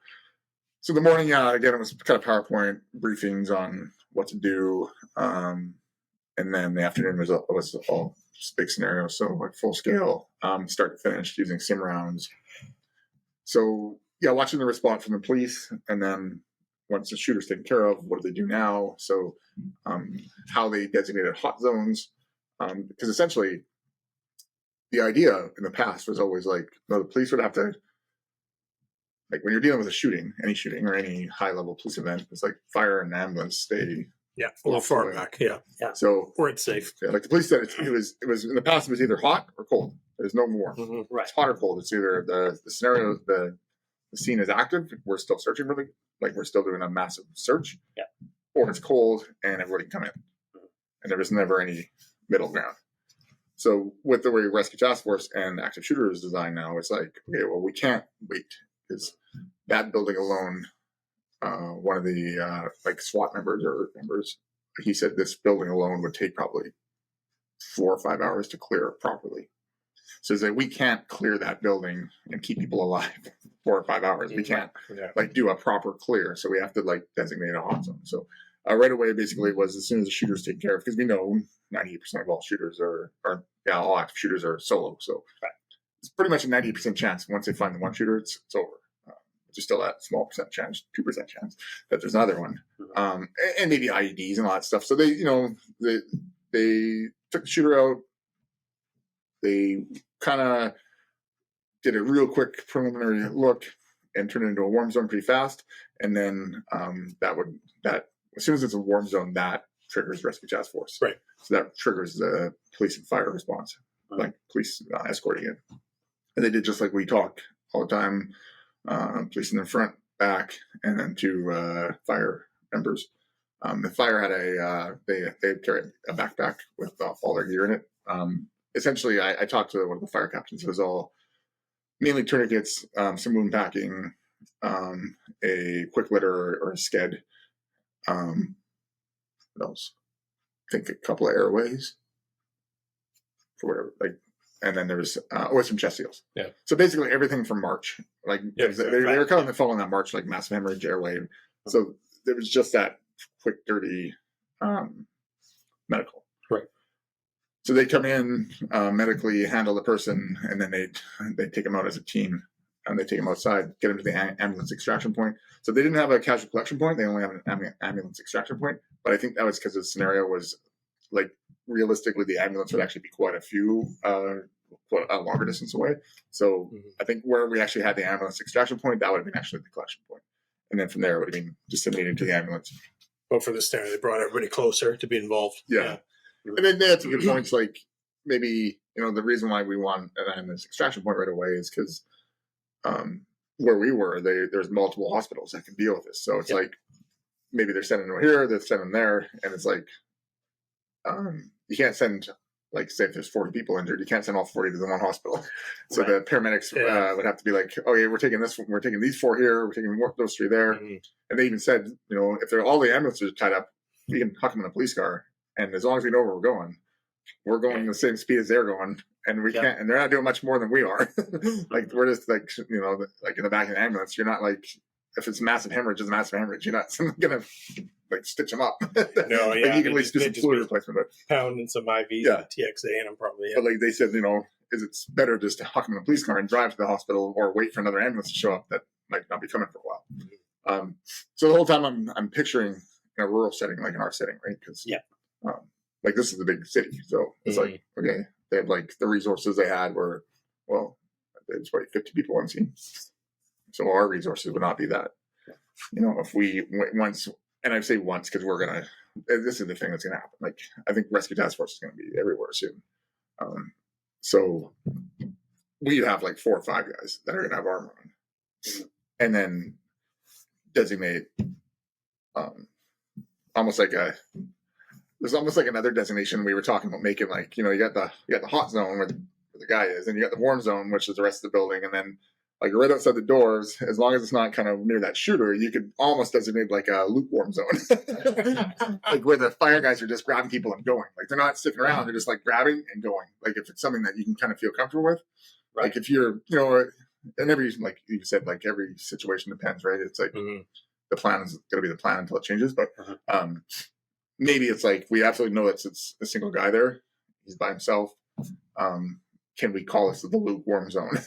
So the morning, again, it was kind of PowerPoint briefings on what to do. And then the afternoon was all just big scenario. So full scale, start to finish using sim rounds. So watching the response from the police, and then once the shooter's taken care of, what do they do now? So how they designated hot zones, because essentially the idea in the past was always the police would have to, when you're dealing with a shooting, any shooting or any high level police event, it's fire and ambulance stay. Yeah, a little far back. Yeah. So where it's safe. Yeah, the police said it was in the past it was either hot or cold. There's no more. Mm-hmm. Right. It's hot or cold. It's either the scenario, the scene is active. We're still searching for like we're still doing a massive search, Yeah. or it's cold and everybody can come in. And there was never any middle ground. So with the way Rescue Task Force and Active Shooter is designed now, it's like, okay, well, we can't wait because that building alone, one of the like SWAT members, he said this building alone would take probably 4 or 5 hours to clear properly. So that we can't clear that building and keep people alive 4 or 5 hours. We can't like do a proper clear. So we have to like designate a hot zone. So right away, basically, was as soon as the shooter's taken care of, because we know 98% of all shooters all active shooters are solo. So it's pretty much a 98% chance once they find the one shooter, it's over. There's still that small percent chance, 2% chance that there's another one, and maybe IEDs and all that stuff. So they took the shooter out. They kind of did a real quick preliminary look and turned it into a warm zone pretty fast. And then that as soon as it's a warm zone, that triggers Rescue Task Force. Right. So that triggers the police and fire response, like police escorting it. And they did just like we talk all the time. Police in the front, back, and then 2 fire members. The fire had they carried a backpack with all their gear in it. Essentially, I talked to one of the fire captains. It was all mainly tourniquets, some wound packing, a quick litter or a sked. What else? I think a couple of airways for whatever, like. And then there was some chest seals. Yeah. So basically everything from March, like they were kind of following that March, like massive hemorrhage, airway. So there was just that quick, dirty medical. Right. So they come in, medically handle the person, and then they take them out as a team, and they take them outside, get them to the ambulance extraction point. So they didn't have a casualty collection point; they only have an ambulance extraction point. But I think that was because the scenario was like. Realistically, the ambulance would actually be quite a longer distance away. So I think where we actually had the ambulance extraction point, that would have been actually the collection point. And then from there, it would have been disseminated to the ambulance. But for this scenario, they brought everybody closer to be involved. Yeah. And then they had some good points, like maybe, the reason why we want an ambulance extraction point right away is because where we were, there's multiple hospitals that can deal with this. So it's like maybe they're sending them here, they're sending them there, and it's like, you can't send, like, say if there's 40 people injured, you can't send all 40 to the one hospital. So the paramedics would have to be like, okay, we're taking these 4 here, we're taking those 3 there. And they even said, if they're all the ambulances are tied up, we can huck them in a police car, and as long as we know where we're going the same speed as they're going, and we can't, and they're not doing much more than we are. Like we're just like like in the back of an ambulance, you're not like, if it's massive hemorrhage, it's a massive hemorrage. You're not gonna like stitch them up. No, you can at least do some fluid replacement. Pounding some IVs and TXA in them probably. But like they said, is it's better just to huck them in a police car and drive to the hospital, or wait for another ambulance to show up that might not be coming for a while. So the whole time I'm picturing in a rural setting, like in our setting, right? Because like this is a big city, so it's like okay, they have like the resources they had were there's probably 50 people on scene. So our resources would not be that. If we once, and I say once because this is the thing that's going to happen. Like, I think Rescue Task Force is going to be everywhere soon. So we have like 4 or 5 guys that are going to have armor on. And then designate there's almost like another designation we were talking about making, like, you got the hot zone where the guy is, and you got the warm zone, which is the rest of the building, and then like right outside the doors, as long as it's not kind of near that shooter, you could almost designate like a lukewarm zone. Like where the fire guys are just grabbing people and going. Like they're not sticking around, they're just like grabbing and going. Like if it's something that you can kind of feel comfortable with. Right. Like if you're, and every, like you said, like every situation depends, right? It's like the plan is going to be the plan until it changes. But maybe it's like we absolutely know that it's a single guy there. He's by himself. Can we call this the lukewarm zone?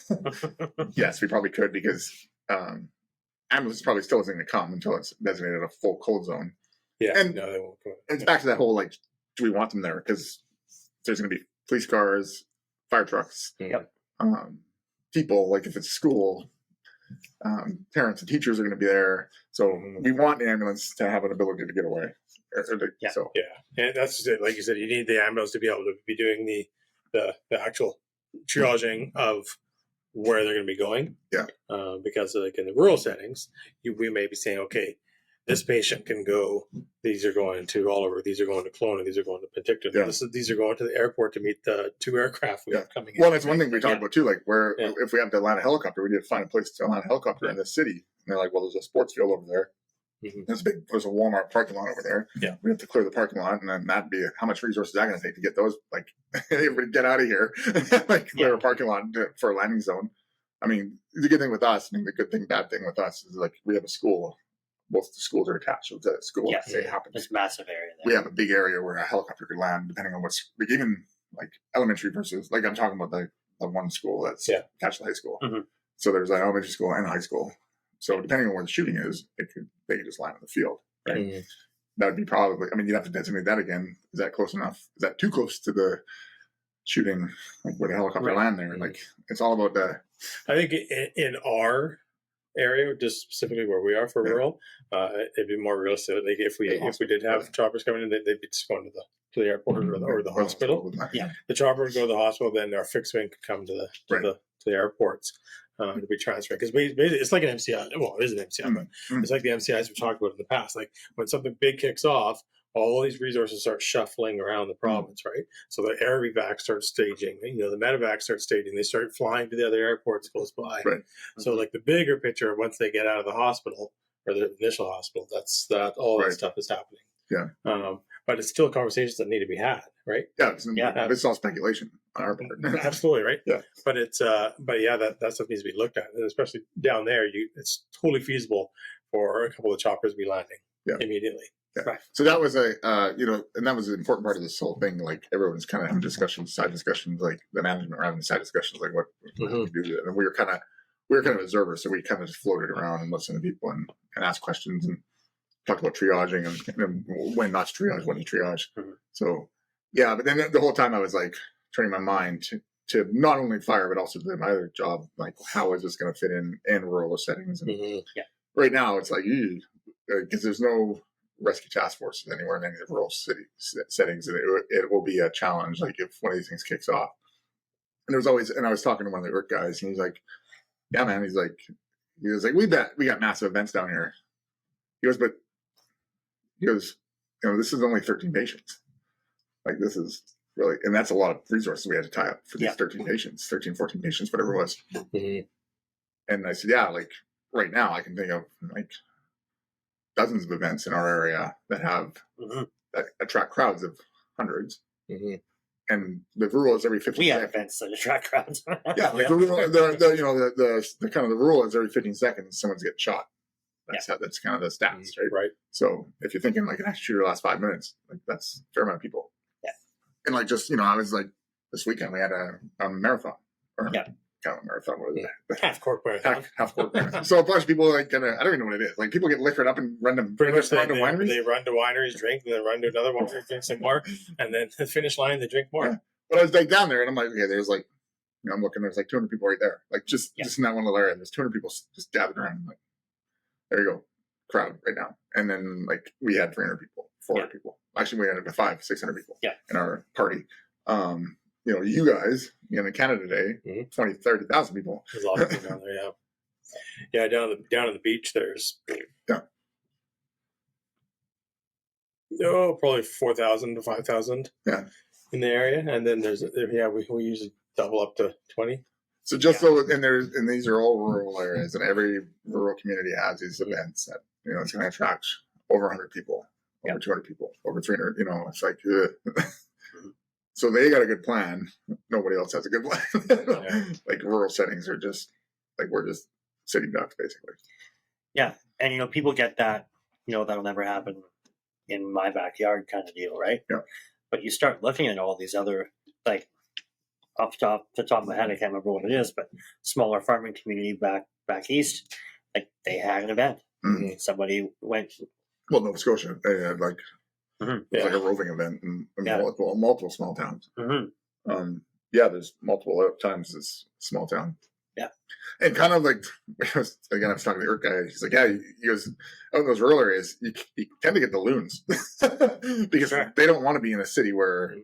Yes, we probably could, because ambulance probably still isn't going to come until it's designated a full cold zone. Yeah, and no, they won't come. It's back to that whole, like, do we want them there? Because there's going to be police cars, fire trucks, people, like if it's school, parents and teachers are going to be there. So we want the ambulance to have an ability to get away. And that's just it. Like you said, you need the ambulance to be able to be doing the actual triaging of where they're going to be going. Yeah. Because like in the rural settings, we may be saying, okay, this patient can go. These are going to Oliver. These are going to Kelowna. These are going to Penticton. Yeah. These are going to the airport to meet the 2 aircraft we have coming in. Well, that's one thing we talked about too. Like, where if we have to land a helicopter, we need to find a place to land a helicopter in the city. And they're like, well, there's a sports field over there. There's a Walmart parking lot over there. Yeah. We have to clear the parking lot, and then that'd be how much resources is that going to take to get those? Like, everybody get out of here, like clear a parking lot for a landing zone. I mean, the good thing with us, I mean, the good thing, bad thing with us is like we have a school. Both the schools are attached to the school. Yeah, say it happens. There's a massive area there. We have a big area where a helicopter could land, depending on what's like, even like elementary versus like I'm talking about the one school that's attached to high school. So there's an elementary school and a high school. So depending on where the shooting is, they could just land in the field, right? That would be probably. I mean, you'd have to designate that again. Is that close enough? Is that too close to the shooting? Like where the helicopter land there? Like it's all about the. I think in our area, just specifically where we are for rural, it'd be more realistic. Like if we did have choppers coming in, they'd be just going to the airport or the hospital. The chopper would go to the hospital, then our fixed wing could come to the airports. To be transferred, because it's like an MCI. Well, it is an MCI, but it's like the MCIs we talked about in the past. Like when something big kicks off, all these resources start shuffling around the province, right? So the air evac starts staging. The medevac starts staging. They start flying to the other airports close by. Right. So like the bigger picture, once they get out of the hospital or the initial hospital, all that stuff is happening. Yeah. But it's still conversations that need to be had, right? Yeah. It's all speculation on our part. Absolutely, right? Yeah. But it's that stuff needs to be looked at, and especially down there, it's totally feasible for a couple of choppers to be landing immediately. Yeah. Right. So that was and that was an important part of this whole thing. Like everyone's kind of having discussions, side discussions, like the management were having side discussions, like what we do. And we were kind of observers, so we kind of just floated around and listened to people and asked questions and talked about triaging and when not to triage, when to triage. So yeah, but then the whole time I was like turning my mind to not only fire but also to my other job. Like, how is this going to fit in rural settings? And right now, it's like because there's no rescue task forces anywhere in any of the rural city settings, and it will be a challenge. Like if one of these things kicks off, and I was talking to one of the work guys, and he's like, "Yeah, man," he was like, "We got massive events down here." He goes, this is only 13 patients. Like this is really, and that's a lot of resources we had to tie up for these 13 patients, 13, 14 patients, whatever it was. And I said, yeah, like right now I can think of like dozens of events in our area that have that attract crowds of hundreds. And the rule is every 15 We have seconds. events that attract crowds. Yeah, like the kind of the rule is every 15 seconds someone's getting shot. That's kind of the stats, right? Right. So if you're thinking like an active shooter last 5 minutes, like that's a fair amount of people. Yeah. And like just I was like this weekend we had a marathon. Kind of a marathon. Half court marathon. Half court marathon. So a bunch of people like I don't even know what it is. Like people get liquored up and run to wineries. They run to wineries, drink, and then run to another winery, drink some more, and then the finish line they drink more. Yeah. But I was like down there and I'm like, okay, there's like I'm looking, there's like 200 people right there. Like just in that one little area, there's 200 people just gathered around. I'm like, there you go, crowd right now. And then like we had 300 people, 400 people. Actually, we had 500-600 people in our party. You guys, in Canada Day, 20,000-30,000 people. There's a lot of people down there, yeah. Down on the beach, there's probably 4,000 to 5,000 in the area, and then we usually double up to 20. So and these are all rural areas, and every rural community has these events that it's going to attract over 100 people, over 200 people, over 300. It's like, so they got a good plan. Nobody else has a good plan. Like rural settings are just like we're just sitting ducks, basically. Yeah, and people get that. That'll never happen in my backyard kind of deal, right? Yeah. But you start looking at all these other like. Off the top of my head, I can't remember what it is, but smaller farming community back east, like they had an event. Somebody went. Well, Nova Scotia, they had like it was like a roving event in multiple small towns. There's multiple times this small town. Yeah, and kind of like again, I was talking to the Earth guy. He's like, he goes, out in those rural areas, you tend to get the loons because they don't want to be in a city where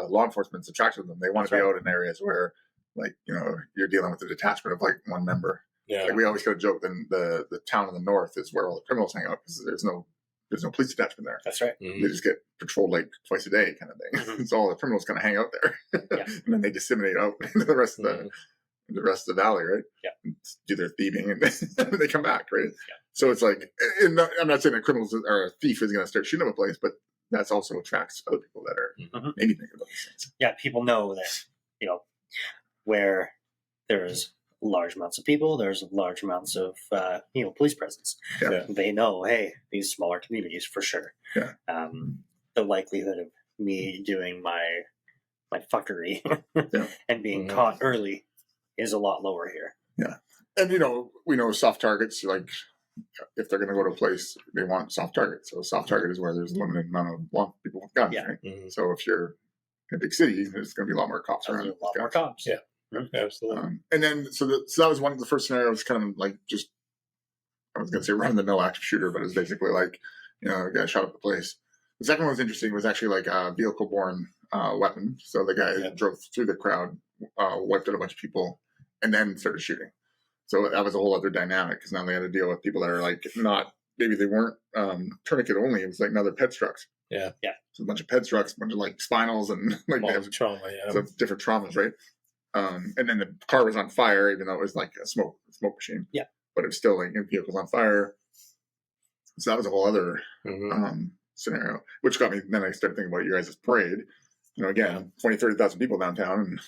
law enforcement's attracted to them. They want to be out in areas where like, you know, you're dealing with a detachment of like one member. Yeah. Like we always got a joke. Then the town in the north is where all the criminals hang out because there's no police detachment there. That's right. Mhm. They just get patrolled like twice a day, kind of thing. So all the criminals kind of hang out there, and then they disseminate out into the rest of the rest of the valley, right? Yeah. And do their thieving, and then they come back, right? Yeah. So it's like, and I'm not saying that criminals or a thief is going to start shooting up a place, but that's also attracts other people that are maybe thinking about these things. Yeah, people know that, you know, where there's large amounts of people, there's large amounts of, you know, police presence. Yeah. They know, hey, these smaller communities for sure. Yeah. The likelihood of me doing my fuckery Yeah. and being caught early is a lot lower here. Yeah. And, you know, we know soft targets, like if they're going to go to a place, they want soft targets. So a soft target is where there's a limited amount of people with guns, Yeah. right? So if you're in a big city, there's going to be a lot more cops There's around. a lot more cops. Yeah. Absolutely. And then, so that was one of the first scenarios, kind of like just, I was going to say run the mill active shooter, but it's basically like, you know, a guy shot up the place. The second one was interesting, was actually like a vehicle borne weapon. So the guy drove through the crowd, wiped out a bunch of people, and then started shooting. So that was a whole other dynamic because now they had to deal with people that are like not, maybe they weren't tourniquet only. It was like now they're ped trucks. Yeah. Yeah. So a bunch of ped trucks, a bunch of like spinals and like they have trauma. Yeah. so different traumas, right? And then the car was on fire, even though it was like a smoke machine. Yeah. But it was still like the vehicle was on fire. So that was a whole other scenario, which got me. Then I started thinking about you guys' parade. You know, again, 20, 30,000 people downtown, and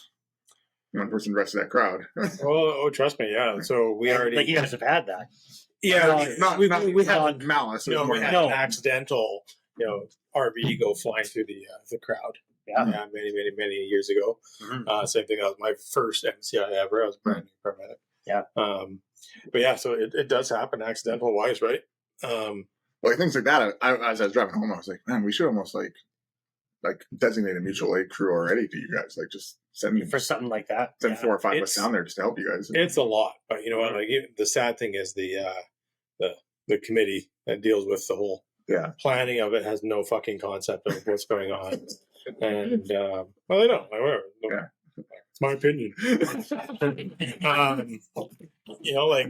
one person arrested that crowd. Oh, trust me. Yeah. So we already. Like you guys have had that. Yeah. We had had malice. No, we had No. an accidental, you know, RV go flying through the crowd. Yeah. Many years ago. Same thing. That was my first MCI ever. I was a brand new paramedic. Yeah. But yeah, so it does happen accidental wise, right? Like things like that. As I was driving home, I was like, man, we should almost like designate a mutual aid crew already to you guys. Like just send For something like that. send 4 or 5 of us down there just to help you guys. It's a lot, but you know what? Like the sad thing is the committee that deals with the whole planning of it has no fucking concept of what's going on, and well, they don't. Like, whatever. Yeah. It's my opinion. You know, like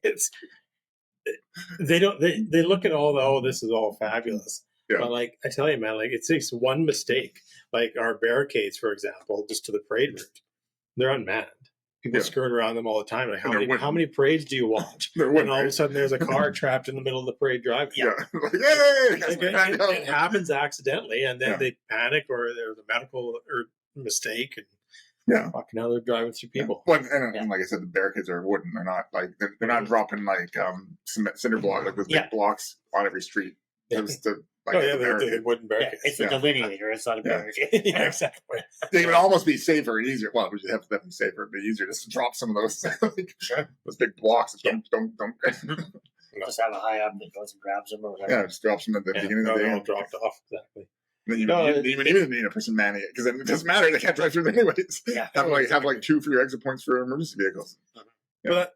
it's they don't they look at all the this is all fabulous. Yeah. But like I tell you, man, like it takes one mistake, like our barricades, for example, just to the parade route, they're unmanned. People skirt around them all the time. Like how many parades do you watch? And all of a sudden, there's a car trapped in the middle of the parade drive. Yeah, like, hey! It happens accidentally, and then they panic, or there's a medical or mistake, and fucking now they're driving through people. Well, and like I said, the barricades are wooden. They're not like they're not dropping like cinder block like with big blocks on every street. Just to, like, they're wooden barricades. It's a delineator. It's not a barricade. Yeah, exactly. They would almost be safer and easier. Well, we should have to definitely safer. It'd be easier just to drop some of those those big blocks. Don't. Just have a high up that goes and grabs them or whatever. Yeah, just drops them at the beginning of the day. All dropped off exactly. Then you even need a person manning it because it doesn't matter. They can't drive through it anyways. Yeah. Have like 2 for your exit points for emergency vehicles. But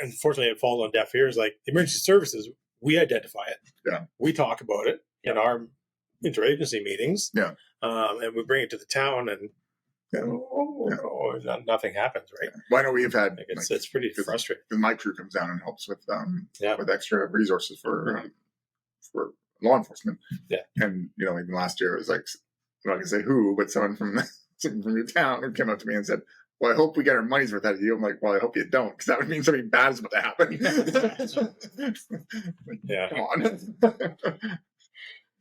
unfortunately, it falls on deaf ears. Like emergency services, we identify it. Yeah. We talk about it in our interagency meetings. Yeah. And we bring it to the town, and nothing happens, right? Well, I know we've had it's pretty frustrating. Because my crew comes down and helps with extra resources for law enforcement. Yeah. And you know, even last year it was like, I'm not gonna say who, but someone from your town who came up to me and said, well, I hope we get our money's worth out of you. I'm like, well, I hope you don't, because that would mean something bad is about to happen. Come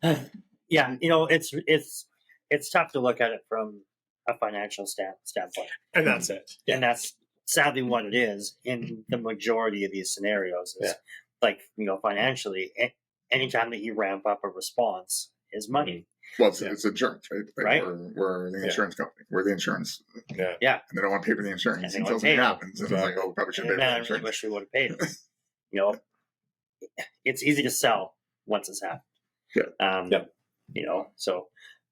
on. Yeah, you know, it's tough to look at it from a financial standpoint, and that's it. Yeah. And that's sadly what it is in the majority of these scenarios. Is like, you know, financially, anytime that you ramp up a response is money. Well, it's insurance, right? Like right. We're the insurance company. We're the insurance. Yeah. Yeah. And they don't want to pay for the insurance until something happens. And it's like, oh, we probably should pay for the I insurance. really wish we would have paid it. You know, it's easy to sell once it's happened. Yeah. You know, so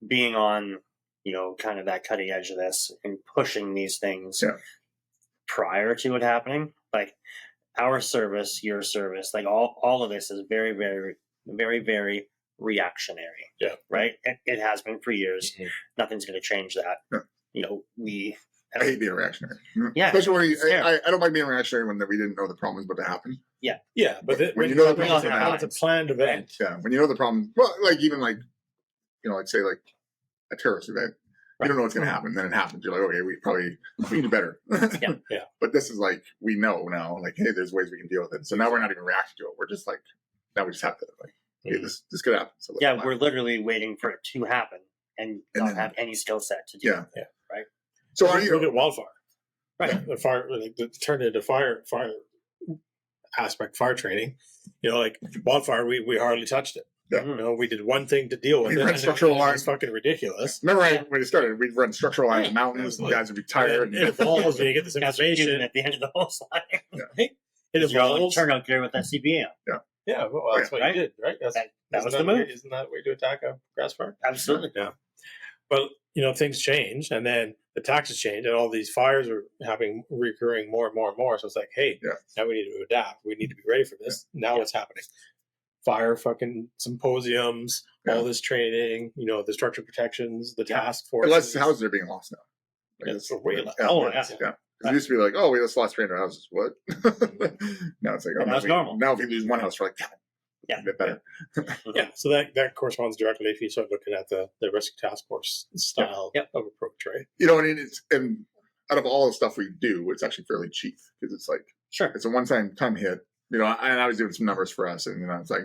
being on, you know, kind of that cutting edge of this and pushing these things prior to it happening, like our service, your service, like all of this is very, very, very, very reactionary. Yeah. Right. It has been for years. Mm-hmm. Nothing's going to change that. Yeah. we. I hate being reactionary. Yeah, especially when fair. I don't like being reactionary when we didn't know the problem was about to happen. Yeah, but when you know the when problem, it's a planned event. Yeah, when you know the problem, well, like even like like say like a terrorist event, you don't know what's going to happen. Then it happens. You're like, okay, we can do better. Yeah. But this is like we know now, like, hey, there's ways we can deal with it. So now we're not even reacting to it. We're just like, now we just have to like, hey, this could happen. So we're literally waiting for it to happen and don't have any skill set to do it. Yeah. Right. So look at wildfire. Right. The fire, like, turned into fire aspect, fire training. Like wildfire, we hardly touched it. Yeah. We did one thing to deal with we it. Ran structural lines. It's fucking ridiculous. Remember when it started, we'd run structural lines in mountains, and guys would be tired. It evolves when you get this information at the end of the whole slide. It evolves. Turn out there with that CBA. Yeah, well, that's what you did, right? That was the move. Isn't that the way to attack a grass fire? Absolutely. Yeah. But things change, and then the taxes change, and all these fires are recurring more and more and more. So it's like, hey, now we need to adapt. We need to be ready for this. Now what's happening? Fire fucking symposiums, all this training, the structure protections, the task force. Less houses are being lost now. It's way less. Yeah. It used to be like, oh, we just lost 300 houses. What? Now it's like, oh, that's normal. Now if you lose one house, we're like, a bit better. Yeah, so that corresponds directly if you start looking at the rescue task force style of approach, right? And out of all the stuff we do, it's actually fairly cheap because it's like, it's a one-time hit. And I was doing some numbers for us, and it's like,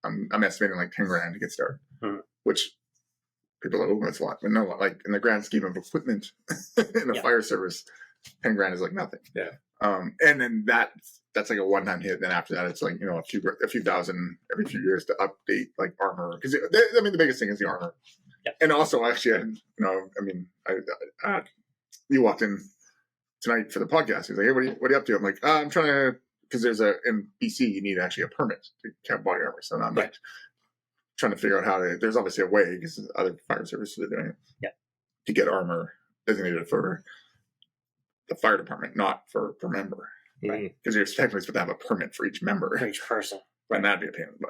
I'm estimating like $10,000 to get started, which people are like, oh, that's a lot. But no, like in the grand scheme of equipment in the fire service, $10,000 is like nothing. Yeah. And then that's like a one-time hit. Then after that, it's like, a few thousand every few years to update like armor. Because the biggest thing is the armor. Yeah. And also actually, you walked in tonight for the podcast. He's like, hey, what are you up to? I'm like, I'm trying to, because in BC, you need actually a permit to have body armor. So I'm like trying to figure out there's obviously a way because other fire services are doing it. To get armor designated for the fire department, not per member. Right. Because you're technically supposed to have a permit for each member. For each person. And that'd be a pain in the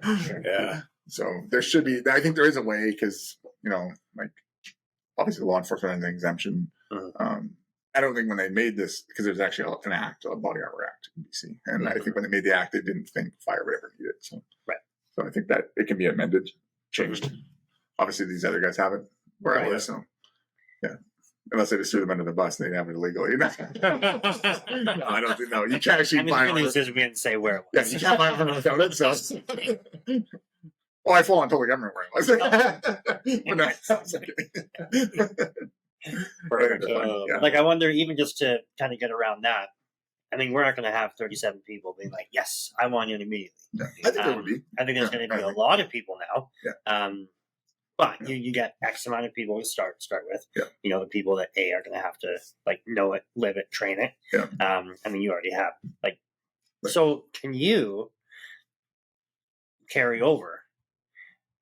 butt. Sure. Yeah. So there should be, I think there is a way because, like obviously law enforcement has an exemption. I don't think when they made this, because there's actually an act, a body armor act in BC. And I think when they made the act, they didn't think fire would ever need it. So, so I think that it can be amended, changed. Obviously these other guys haven't where I live, so yeah. Unless they just threw them under the bus and they didn't have it illegally. No, I don't think, no. You can't actually buy armor. We didn't say where it was. Yeah, you can't buy armor without it, so. Oh, I fall on totally government where it was. But no, it's okay. Like, I wonder, even just to kind of get around that, I mean, we're not going to have 37 people being like, yes, I want it immediately. Yeah, I think there would be. I think there's going to be a lot of people now. Yeah. But you get X amount of people to start with. Yeah. The people that are going to have to like know it, live it, train it. Yeah. I mean, you already have So can you carry over?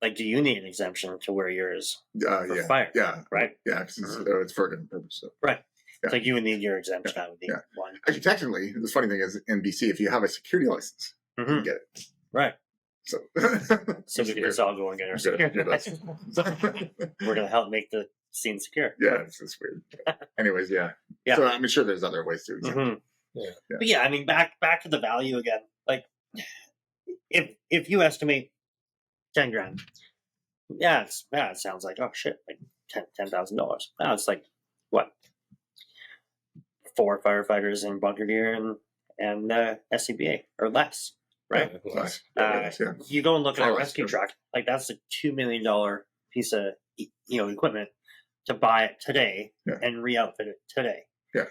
Like, do you need an exemption to where yours for fire? Yeah. Right. Yeah. Because it's for a different purpose. So. Right. Yeah. It's like you would need your exemption. I would need one. Actually, technically, the funny thing is in BC, if you have a security license, you can get it. Right. So we can just all go and get our security license. We're going to help make the scene secure. Yeah, it's weird. Anyways, yeah. So I'm sure there's other ways to exempt. Yeah. But yeah, I mean, back to the value again. Like, if you estimate $10,000, it sounds like, oh shit, like $10,000. Now it's like what? 4 firefighters in bunker gear and SCBA or less. Right. You go and look at a rescue truck, like that's a $2 million piece of equipment to buy it today and re-outfit it today. Yeah.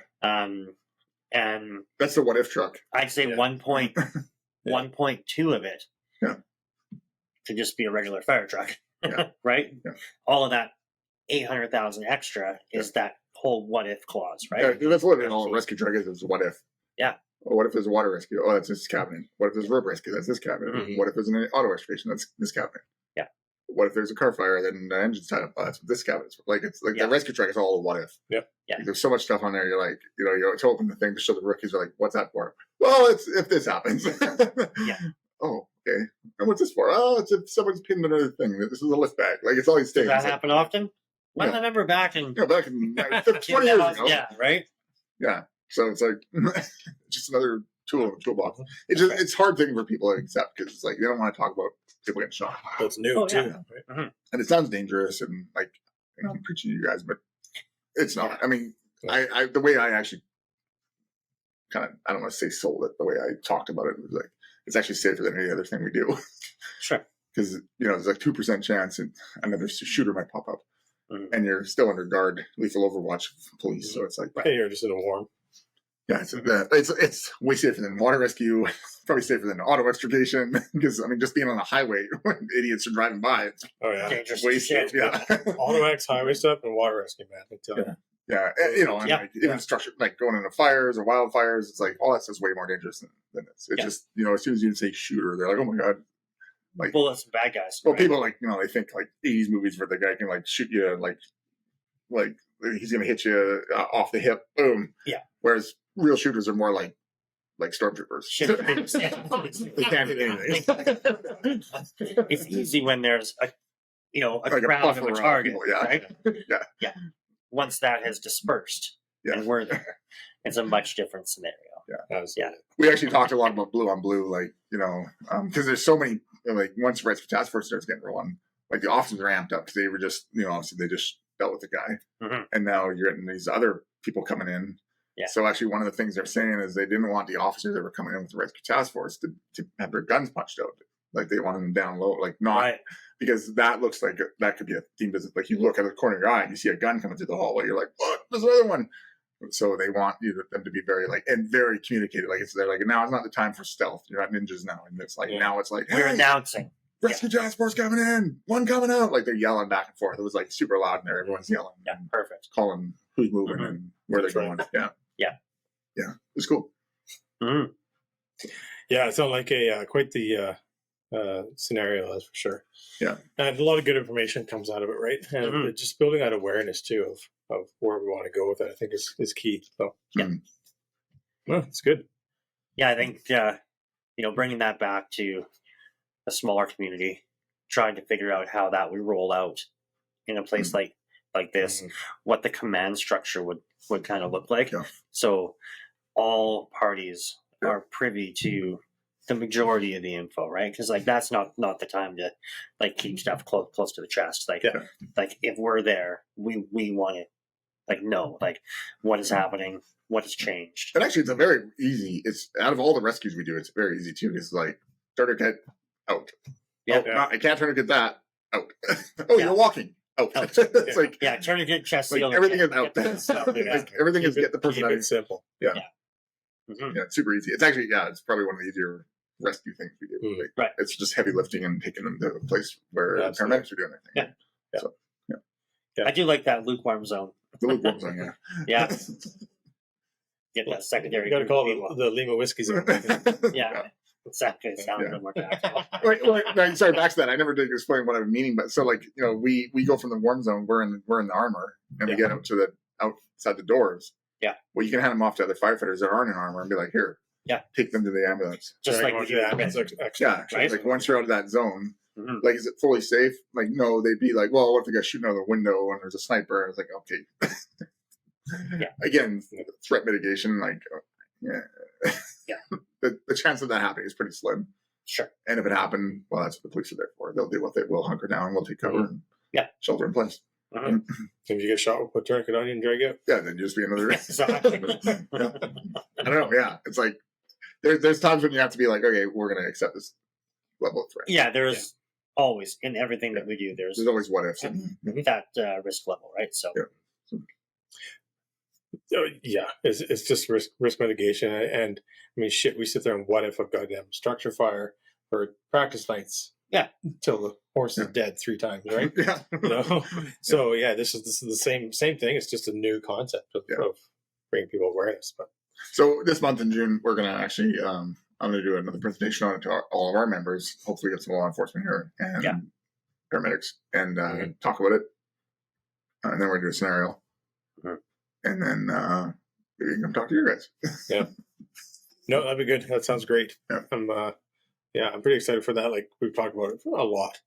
And that's the what if truck. I'd say 1.2 of it to just be a regular fire truck. Right? Yeah. All of that 800,000 extra is that whole what if clause, right? Yeah, that's what all rescue truck is what if. Yeah. Well, what if there's a water rescue? Oh, that's this cabinet. What if there's road rescue? That's this cabinet. Mm-hmm. What if there's an auto restoration? That's this cabinet. Yeah. What if there's a car fire? Then the engine's tied up. Oh, that's what this cabinet's for. Like, it's like the rescue truck is all a what if. Yep. Yeah. Like, there's so much stuff on there. You're like, you open the thing to show the rookies. Are like, what's that for? Well, it's if this happens. Yeah. Oh, okay. And what's this for? Oh, it's if someone's pinned another thing. This is a lift bag. Like, it's all these things. Does that happen often? I remember back in back in 20 years ago. Yeah, right. Yeah. So it's like just another tool in the toolbox. It's hard thing for people to accept because it's like they don't want to talk about people getting shot. That's new too. Yeah. Right? And it sounds dangerous and like I'm preaching to you guys, but it's not. I mean, I the way I actually kind of I don't want to say sold it. The way I talked about it was like it's actually safer than any other thing we do. Sure. Because there's like 2% chance and another shooter might pop up, and you're still under guard, lethal overwatch police. So it's like you're just in a warm. Yeah, it's way safer than water rescue. Probably safer than auto extrication because I mean, just being on a highway when idiots are driving by, it's dangerous. way safer. Yeah, auto X highway stuff and water rescue, man. I tell you. Yeah, and like even structure like going into fires or wildfires, it's like all that stuff's way more dangerous than this. It's just as soon as you say shooter, they're like, oh my god. Like bullets and bad guys. Well, people like they think like 80s movies where the guy can like shoot you like he's gonna hit you off the hip, boom. Yeah. Whereas real shooters are more like stormtroopers. They can't hit anything. It's easy when there's a like crowd of a target, people, right? Yeah. Once that has dispersed and we're there, it's a much different scenario. Yeah. We actually talked a lot about blue on blue, like because there's so many. Like once Rescue Task Force starts getting rolling, like the officers are amped up because they were just, obviously they just dealt with the guy, and now you're getting these other people coming in. Yeah. So actually, one of the things they're saying is they didn't want the officers that were coming in with the Rescue Task Force to have their guns punched out. Like they wanted them down low, like not because that looks like that could be a theme business. Like you look at the corner of your eye and you see a gun coming through the hallway, you're like, what? There's another one. So they want them to be very very communicated. Like they're like, now it's not the time for stealth. You're not ninjas now. And it's like, now it's like, we're announcing. Rescue Task Force coming in. One coming out. Like they're yelling back and forth. It was like super loud in there. Everyone's yelling. Yeah, perfect. Calling who's moving and where they're going. Yeah. It was cool. Yeah, it sounded like quite the scenario, that's for sure. Yeah. And a lot of good information comes out of it, right? And just building that awareness too of where we want to go with it, I think is key. So well, it's good. Yeah, I think bringing that back to a smaller community, trying to figure out how that would roll out in a place like this, what the command structure would kind of look like. Yeah. So all parties are privy to the majority of the info, right? Because that's not the time to keep stuff close to the chest. Like if we're there, we want to know what is happening, what has changed. And actually, it's a very easy. It's out of all the rescues we do, it's very easy too. It's like tourniquet out. Yeah, no, I can't tourniquet that out. You're walking out. It's like tourniquet, chest seal. Everything is out. Everything is get the person out. It's simple. Yeah. Yeah, it's super easy. It's actually it's probably one of the easier rescue things we do. Right. It's just heavy lifting and taking them to a place where paramedics are doing their thing. Yeah. So, I do like that lukewarm zone. The lukewarm zone, yeah. Get that secondary. You got to call it the Lima Whiskey Zone. Yeah. Exactly. Sounds a little more tactical. Wait, sorry, back to that. I never did explain what I'm meaning, but so we go from the warm zone. We're in the armor, and we get up to the outside the doors. Yeah. Well, you can hand them off to other firefighters that aren't in armor and be like, here. Yeah. Take them to the ambulance. Just like we do the ambulance. Right? Like once you're out of that zone, Mm-hmm. Is it fully safe? No, they'd be like, well, what if the guy's shooting out of the window and there's a sniper? And it's like, okay. Yeah. Again, threat mitigation, the chance of that happening is pretty slim. Sure. And if it happened, well, that's what the police are there for. They'll do what they will, hunker down, we'll take cover and shelter in place. Mm-hmm. If you get shot with a tourniquet on you and drag out. Yeah, then just be another Exactly. I don't know. Yeah. It's like there's times when you have to be like, okay, we're gonna accept this level of threat. Yeah, there's always in everything that we do, there's always what ifs. That risk level, right? So it's just risk mitigation, and I mean, shit, we sit there and what if a goddamn structure fire or practice nights, until the horse is dead 3 times, right? So this is the same thing. It's just a new concept of bringing people awareness. But so this month in June, we're gonna actually I'm going to do another presentation on it to all of our members. Hopefully, get some law enforcement here and paramedics and talk about it. And then we're going to do a scenario. And then maybe you can come talk to you guys. No, that'd be good. That sounds great. I'm pretty excited for that. Like we've talked about it a lot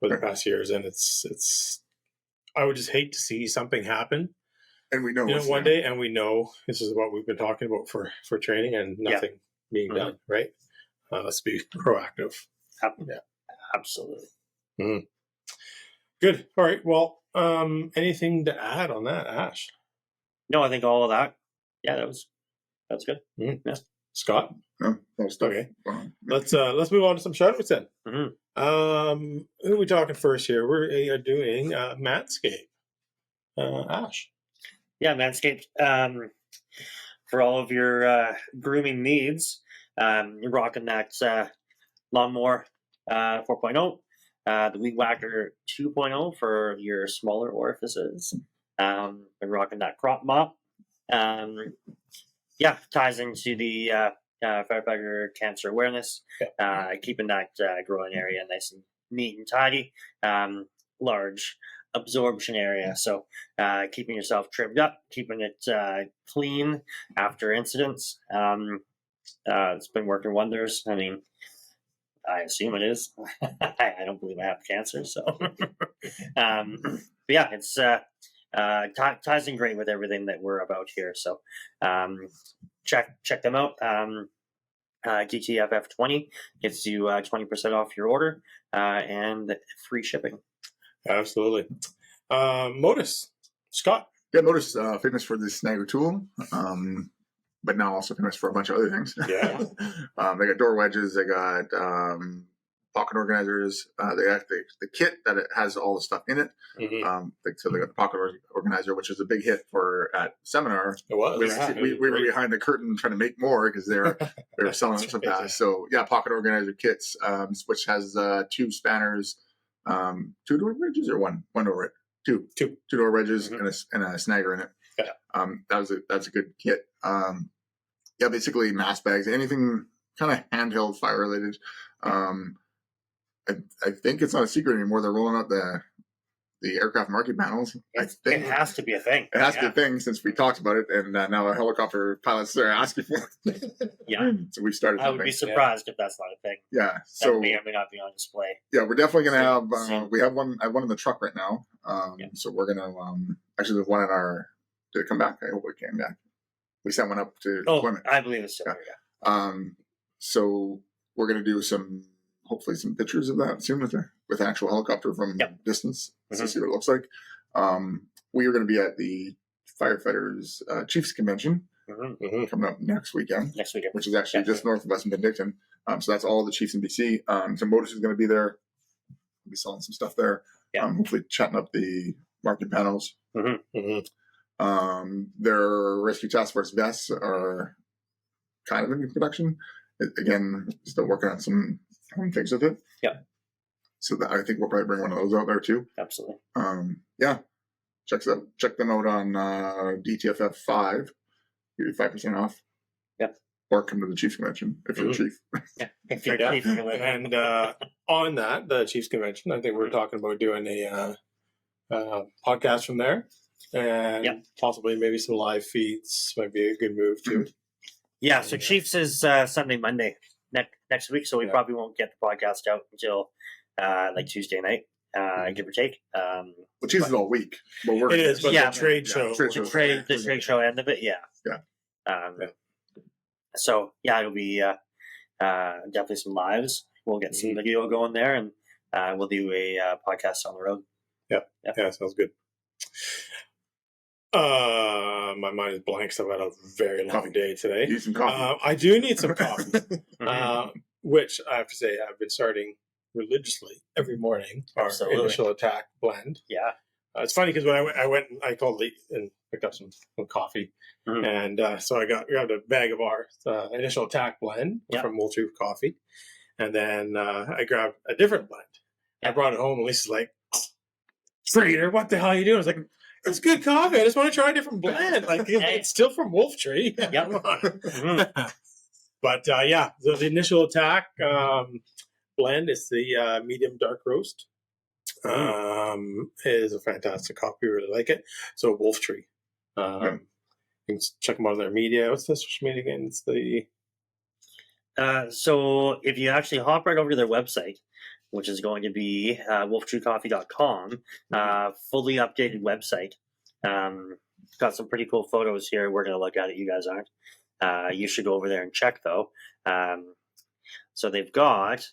over the past years, and it's I would just hate to see something happen, And we know, one day, and we know this is what we've been talking about for training, and nothing being done. Right? Let's be proactive. Yeah, absolutely. Good. All right. Well, anything to add on that, Ash? No, I think all of that. Yeah, that's good. Yeah. Scott? No stuff. Okay. Let's move on to some shoutouts then. Who are we talking first here? We are doing Manscaped. Ash. Yeah, Manscaped. For all of your grooming needs, you're rocking that lawnmower 4.0, the Weed Whacker 2.0 for your smaller orifices. Been rocking that crop mop. Ties into the firefighter cancer awareness, keeping that growing area nice and neat and tidy. Large absorption area, so keeping yourself trimmed up, keeping it clean after incidents. It's been working wonders. I mean, I assume it is. I don't believe I have cancer, so. But yeah, it's ties in great with everything that we're about here. So check them out. DTFF 20 gets you 20% off your order and free shipping. Absolutely. Modus. Scott. Yeah, Modus famous for the snagger tool, but now also famous for a bunch of other things. Yeah. They got door wedges. They got pocket organizers. They got the kit that it has all the stuff in it. So they got the pocket organizer, which is a big hit for at seminar. It was. We were behind the curtain trying to make more because they were selling so fast. So yeah, pocket organizer kits, which has 2 spanners, 2 door wedges or one door wedge. Two door wedges and a snagger in it. Yeah. That's a good kit. Basically mask bags, anything kind of handheld fire related. I think it's not a secret anymore. They're rolling out the aircraft marking panels. It has to be a thing. It has to be a thing since we talked about it, and now helicopter pilots are asking for it. Yeah. So we've started. I would be surprised if that's not a thing. Yeah. So that may or may not be on display. Yeah, we're definitely gonna have. We have one. I have one in the truck right now. So we're gonna actually there's one in our. Did it come back? I hope it came back. We sent one up to deployment. I believe it's still there. Yeah. So we're gonna do hopefully some pictures of that soon with an actual helicopter from distance to see what it looks like. We are going to be at the firefighters Chiefs convention coming up next weekend, which is actually just north of us in Benedictine. So that's all the Chiefs in BC. So Modus is going to be there. We'll be selling some stuff there. Hopefully chatting up the market panels. Their rescue task force vests are kind of in production. Again, still working on some things with it. Yeah. So I think we'll probably bring one of those out there too. Absolutely. Check them out on DTFF 5. Give you 5% off. Yep. Or come to the Chiefs convention if you're a chief. Yeah. If you're a chief. And on that, the Chiefs convention, I think we're talking about doing a podcast from there, and possibly maybe some live feeds might be a good move too. Yeah. So Chiefs is Sunday, Monday next week, so we probably won't get the podcast out until like Tuesday night, give or take. Well, Chiefs is all week. But it is, but the trade show. The trade show end of it, So it'll be definitely some lives. We'll get some video going there, and we'll do a podcast on the road. Yeah, sounds good. My mind is blank, so I've had a very long day today. Need some coffee. I do need some coffee, which I have to say I've been starting religiously every morning. Our initial attack blend. Yeah. It's funny because when I went, I called Lee and picked up some coffee, and so I grabbed a bag of our initial attack blend from Wolf Coffee, and then I grabbed a different blend. I brought it home, and Lisa's like, "Trader, what the hell are you doing?" I was like, "It's good coffee. I just want to try a different blend. Like it's still from Wolf Tree." Come on. But the initial attack blend is the medium dark roast. Is a fantastic coffee. We really like it. So Wolf Tree. You can check them out on their media. What's the social media again? It's the so if you actually hop right over to their website, which is going to be wolftruecoffee.com, fully updated website. Got some pretty cool photos here. We're going to look at it. You guys aren't. You should go over there and check, though. So they've got,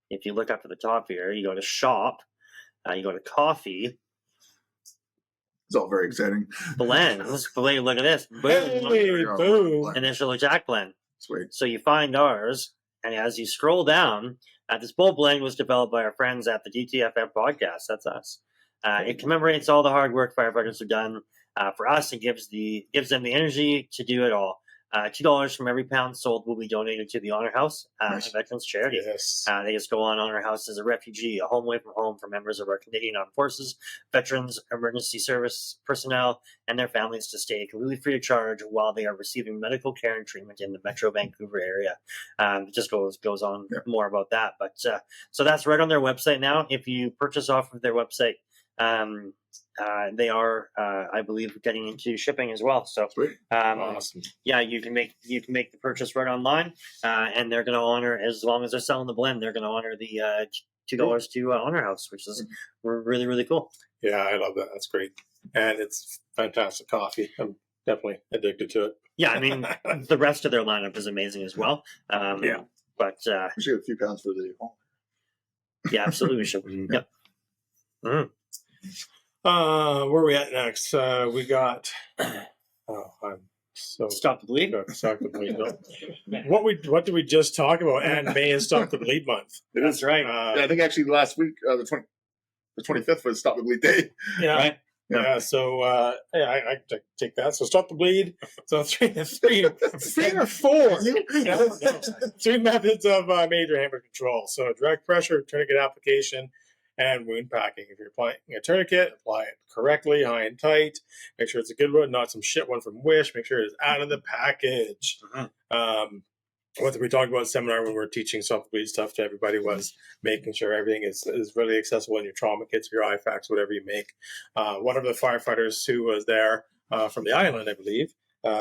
if you look up at the top here, you go to shop, you go to coffee. It's all very exciting. Blends. Look at this. Hey, boom. Initial Jack blend. Sweet. So you find ours, and as you scroll down, this bold blend was developed by our friends at the DTFF podcast. That's us. It commemorates all the hard work firefighters have done for us and gives them the energy to do it all. $2 from every pound sold will be donated to the Honor House, Nice. a veterans charity. Yes. They just go on Honor House as a refugee, a home away from home for members of our Canadian Armed Forces, veterans, emergency service personnel, and their families to stay completely free of charge while they are receiving medical care and treatment in the Metro Vancouver area. It just goes on more about that. But so that's right on their website now. If you purchase off of their website, they are, I believe, getting into shipping as well. So, Awesome. yeah, you can make the purchase right online, and they're going to honor, as long as they're selling the blend, they're going to honor the $2 to Honor House, which is really, really cool. Yeah, I love that. That's great. And it's fantastic coffee. I'm definitely addicted to it. Yeah, I mean, the rest of their lineup is amazing as well. Yeah. But We should get a few pounds for the home. yeah, absolutely, we should. Yep. Mm. Where are we at next? We got. Oh, I'm so Stop the bleed. Stop the bleed. What did we just talk about? And May is Stop the Bleed month. That's right. Yeah, I think actually last week, the 25th was Stop the Bleed Day. Yeah. Right. Yeah, so I take that. So Stop the Bleed. So three or four. Three methods of major hemorrhage control. So direct pressure, tourniquet application, and wound packing. If you're applying a tourniquet, apply it correctly, high and tight. Make sure it's a good one, not some shit one from Wish. Make sure it's out of the package. What we talked about in seminar when we were teaching Stop the Bleed stuff to everybody was making sure everything is really accessible in your trauma kits, your IFACs, whatever you make. One of the firefighters who was there from the island, I believe,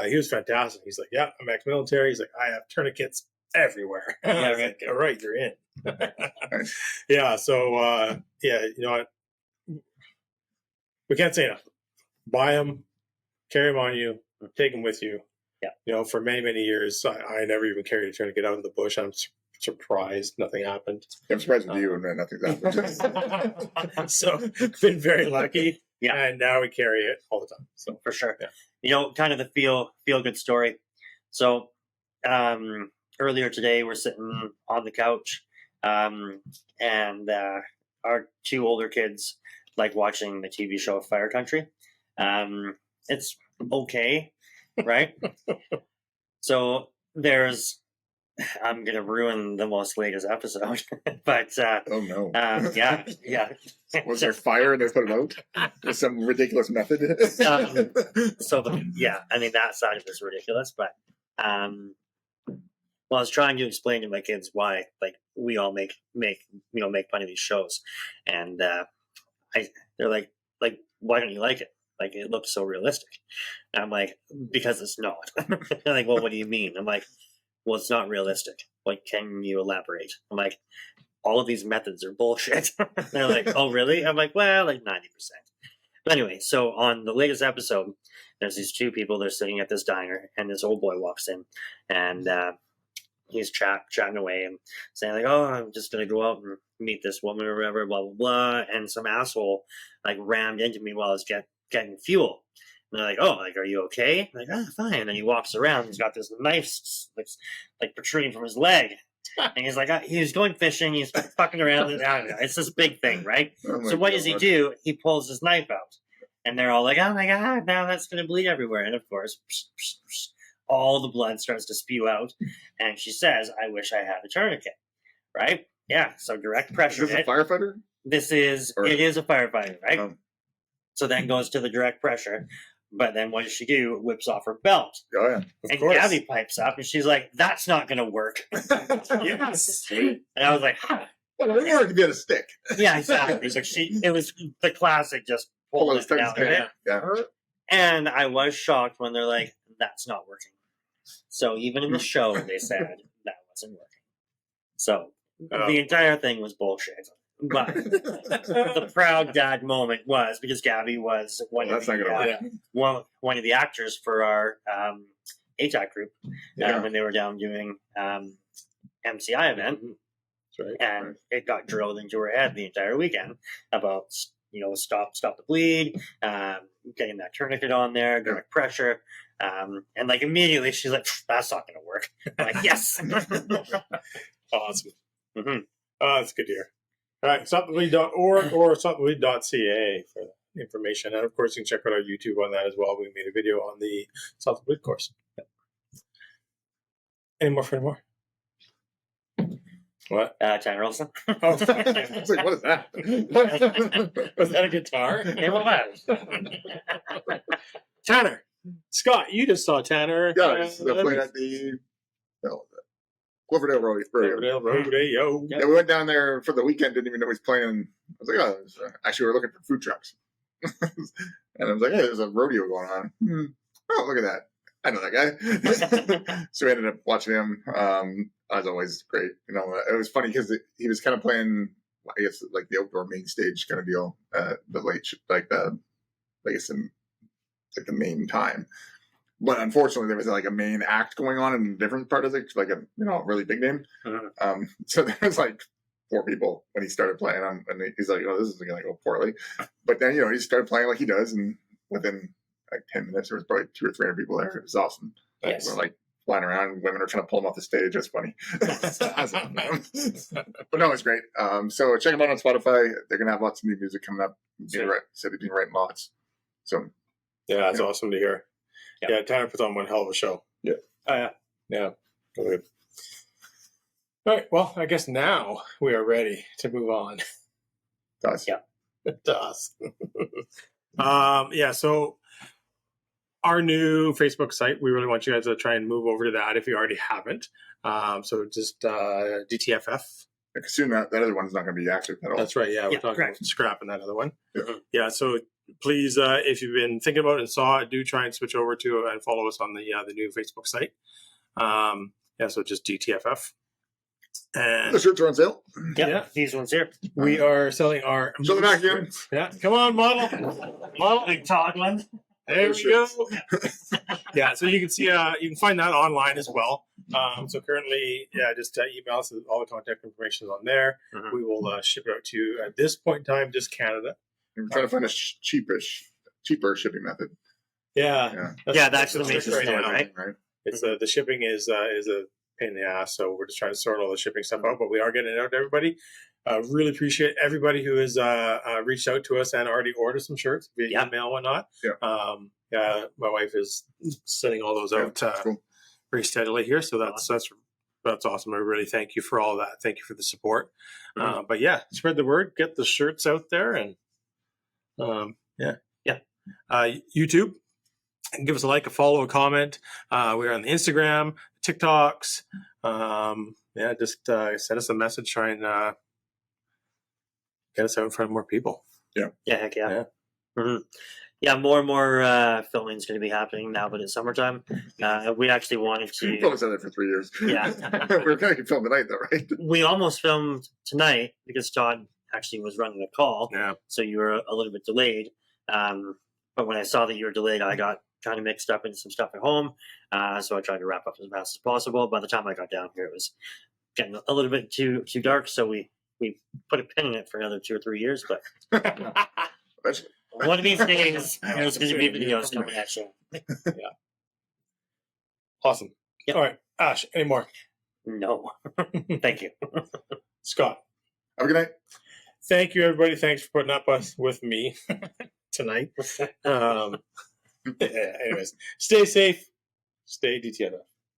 he was fantastic. He's like, yeah, I'm ex-military. He's like, I have tourniquets everywhere. I was like, all right, you're in. Yeah, so, you know what? We can't say enough. Buy them, carry them on you, take them with you. Yeah. You know, for many, many years, I never even carried a tourniquet out of the bush. I'm surprised nothing happened. I'm surprised with you and nothing's happened. So, been very lucky. Yeah. And now we carry it all the time. So, For sure. Yeah. You know, kind of the feel good story. So earlier today, we're sitting on the couch, and our two older kids like watching the TV show Fire Country. It's okay, right? So I'm gonna ruin the most latest episode, but Oh no. yeah. Was there fire and they put it out? With some ridiculous method? So I mean that side of it's ridiculous, but well, I was trying to explain to my kids why, like, we all make fun of these shows, and they're like, why don't you like it? Like, it looks so realistic. And I'm like, because it's not. They're like, well, what do you mean? I'm like, well, it's not realistic. Like, can you elaborate? I'm like, all of these methods are bullshit. They're like, oh, really? I'm like, well, like 90%. But anyway, so on the latest episode, there's these two people, they're sitting at this diner, and this old boy walks in, and he's chatting away and saying, like, oh, I'm just going to go out and meet this woman or whatever, blah, blah, blah. And some asshole, like, rammed into me while I was getting fuel. And they're like, oh, like, are you okay? I'm like, oh, fine. And then he walks around. He's got this knife, like protruding from his leg. And he's like, he was going fishing. He's fucking around. It's this big thing, right? Oh So what God. does he do? He pulls his knife out. And they're all like, oh, my God, now that's going to bleed everywhere. And, of course, all the blood starts to spew out. And she says, I wish I had a tourniquet, right? Yeah, so direct pressure. Is this a firefighter? It is a firefighter, right? So then goes to the direct pressure. But then what does she do? Whips off her belt. Oh, yeah. And course. Gabby pipes up and she's like, that's not going to work. Yes. And I was like, huh. Well, it worked to get a stick. Yeah, exactly. So it was the classic just pull Pull it down. Yeah. And I was shocked when they're like, that's not working. So even in the show, they said that wasn't working. So the entire thing was bullshit. But the proud dad moment was because Gabby was one That's not gonna work. one of the actors for our ATAC group Yeah. when they were down doing MCI event, That's right. and it got drilled into her head the entire weekend about stop the bleed, getting that tourniquet on there, direct pressure, and like immediately she's like, that's not going to work. I'm like, yes. Awesome. Mm-hmm. That's good to hear. All right, somethinglead.org or somethinglead.ca for information. And of course, you can check out our YouTube on that as well. We made a video on the Something Lead course. Yeah. Any more for any more? What? Tanner Olson. I was like, what is that? Was that a guitar? Hey, what was Tanner. Scott, you just saw Tanner. Yeah, they're playing at the Cloverdale Rodeo. Cloverdale Rodeo. Yeah, we went down there for the weekend, didn't even know he was playing. I was like, oh, actually, we're looking for food trucks. And I was like, hey, there's a rodeo going on. Oh, look at that. I know that guy. So we ended up watching him. As always, great. It was funny because he was kind of playing, I guess, like the outdoor main stage kind of deal. The late, like the main time. But unfortunately, there was like a main act going on in a different part of it, like a really big name. Uh-huh. So there was like 4 people when he started playing, and he's like, "Oh, this is going to go poorly." But then he started playing like he does, and within like 10 minutes, there was probably 200 or 300 people there. It was awesome. Yes. We're like flying around, women are trying to pull him off the stage. It's funny. But no, it's great. So check them out on Spotify. They're gonna have lots of new music coming up. Said they've been writing lots. So yeah, it's awesome to hear. Yeah, Tanner puts on one hell of a show. Yeah. Yeah. Good. All right. Well, I guess now we are ready to move on. Does. Yeah. It does. So our new Facebook site, we really want you guys to try and move over to that if you already haven't. So just DTFF. Soon that other one's not going to be active at all. That's right. Yeah, we're talking correct. about scrapping that other one. Yeah. Yeah. So please, if you've been thinking about it and saw it, do try and switch over to and follow us on the new Facebook site. So just DTFF. And The shirts are on sale. Yeah, these ones here. we are selling our. Show the back again. Yeah, come on, model. Big Todd one. There we go. Yeah, so you can see, you can find that online as well. So currently, just email us. All the contact information is on there. Mm-hmm. We will ship it out to you at this point in time, just Canada. We're trying to find a cheaper shipping method. Yeah, That's the main trick thing, right? It's the shipping is a pain in the ass, so we're just trying to sort all the shipping stuff out. But we are getting it out to everybody. Really appreciate everybody who has reached out to us and already ordered some shirts via email and whatnot. Yeah. My wife is sending all those out Cool. pretty steadily here, so that's awesome. I really thank you for all that. Thank you for the support. But yeah, spread the word, get the shirts out there, and YouTube. And give us a like, a follow, a comment. We're on the Instagram, TikToks. Just send us a message. Try and get us out in front of more people. Yeah, heck yeah. Mm-hmm. Yeah, more and more filming is going to be happening now, but it's summertime. We actually wanted to. We filmed there for 3 years. Yeah. We were going to film tonight, though, right? We almost filmed tonight because Todd actually was running a call. Yeah. So you were a little bit delayed. But when I saw that you were delayed, I got kind of mixed up into some stuff at home. So I tried to wrap up as fast as possible. By the time I got down here, it was getting a little bit too dark. So we put a pin in it for another 2 or 3 years. But one of these days, there's going to be videos coming at you. Yeah. Awesome. Yep. All right. Ash, any more? No. Thank you. Scott. Have a good night. Thank you, everybody. Thanks for putting up with me tonight. Anyways, stay safe. Stay DTFF.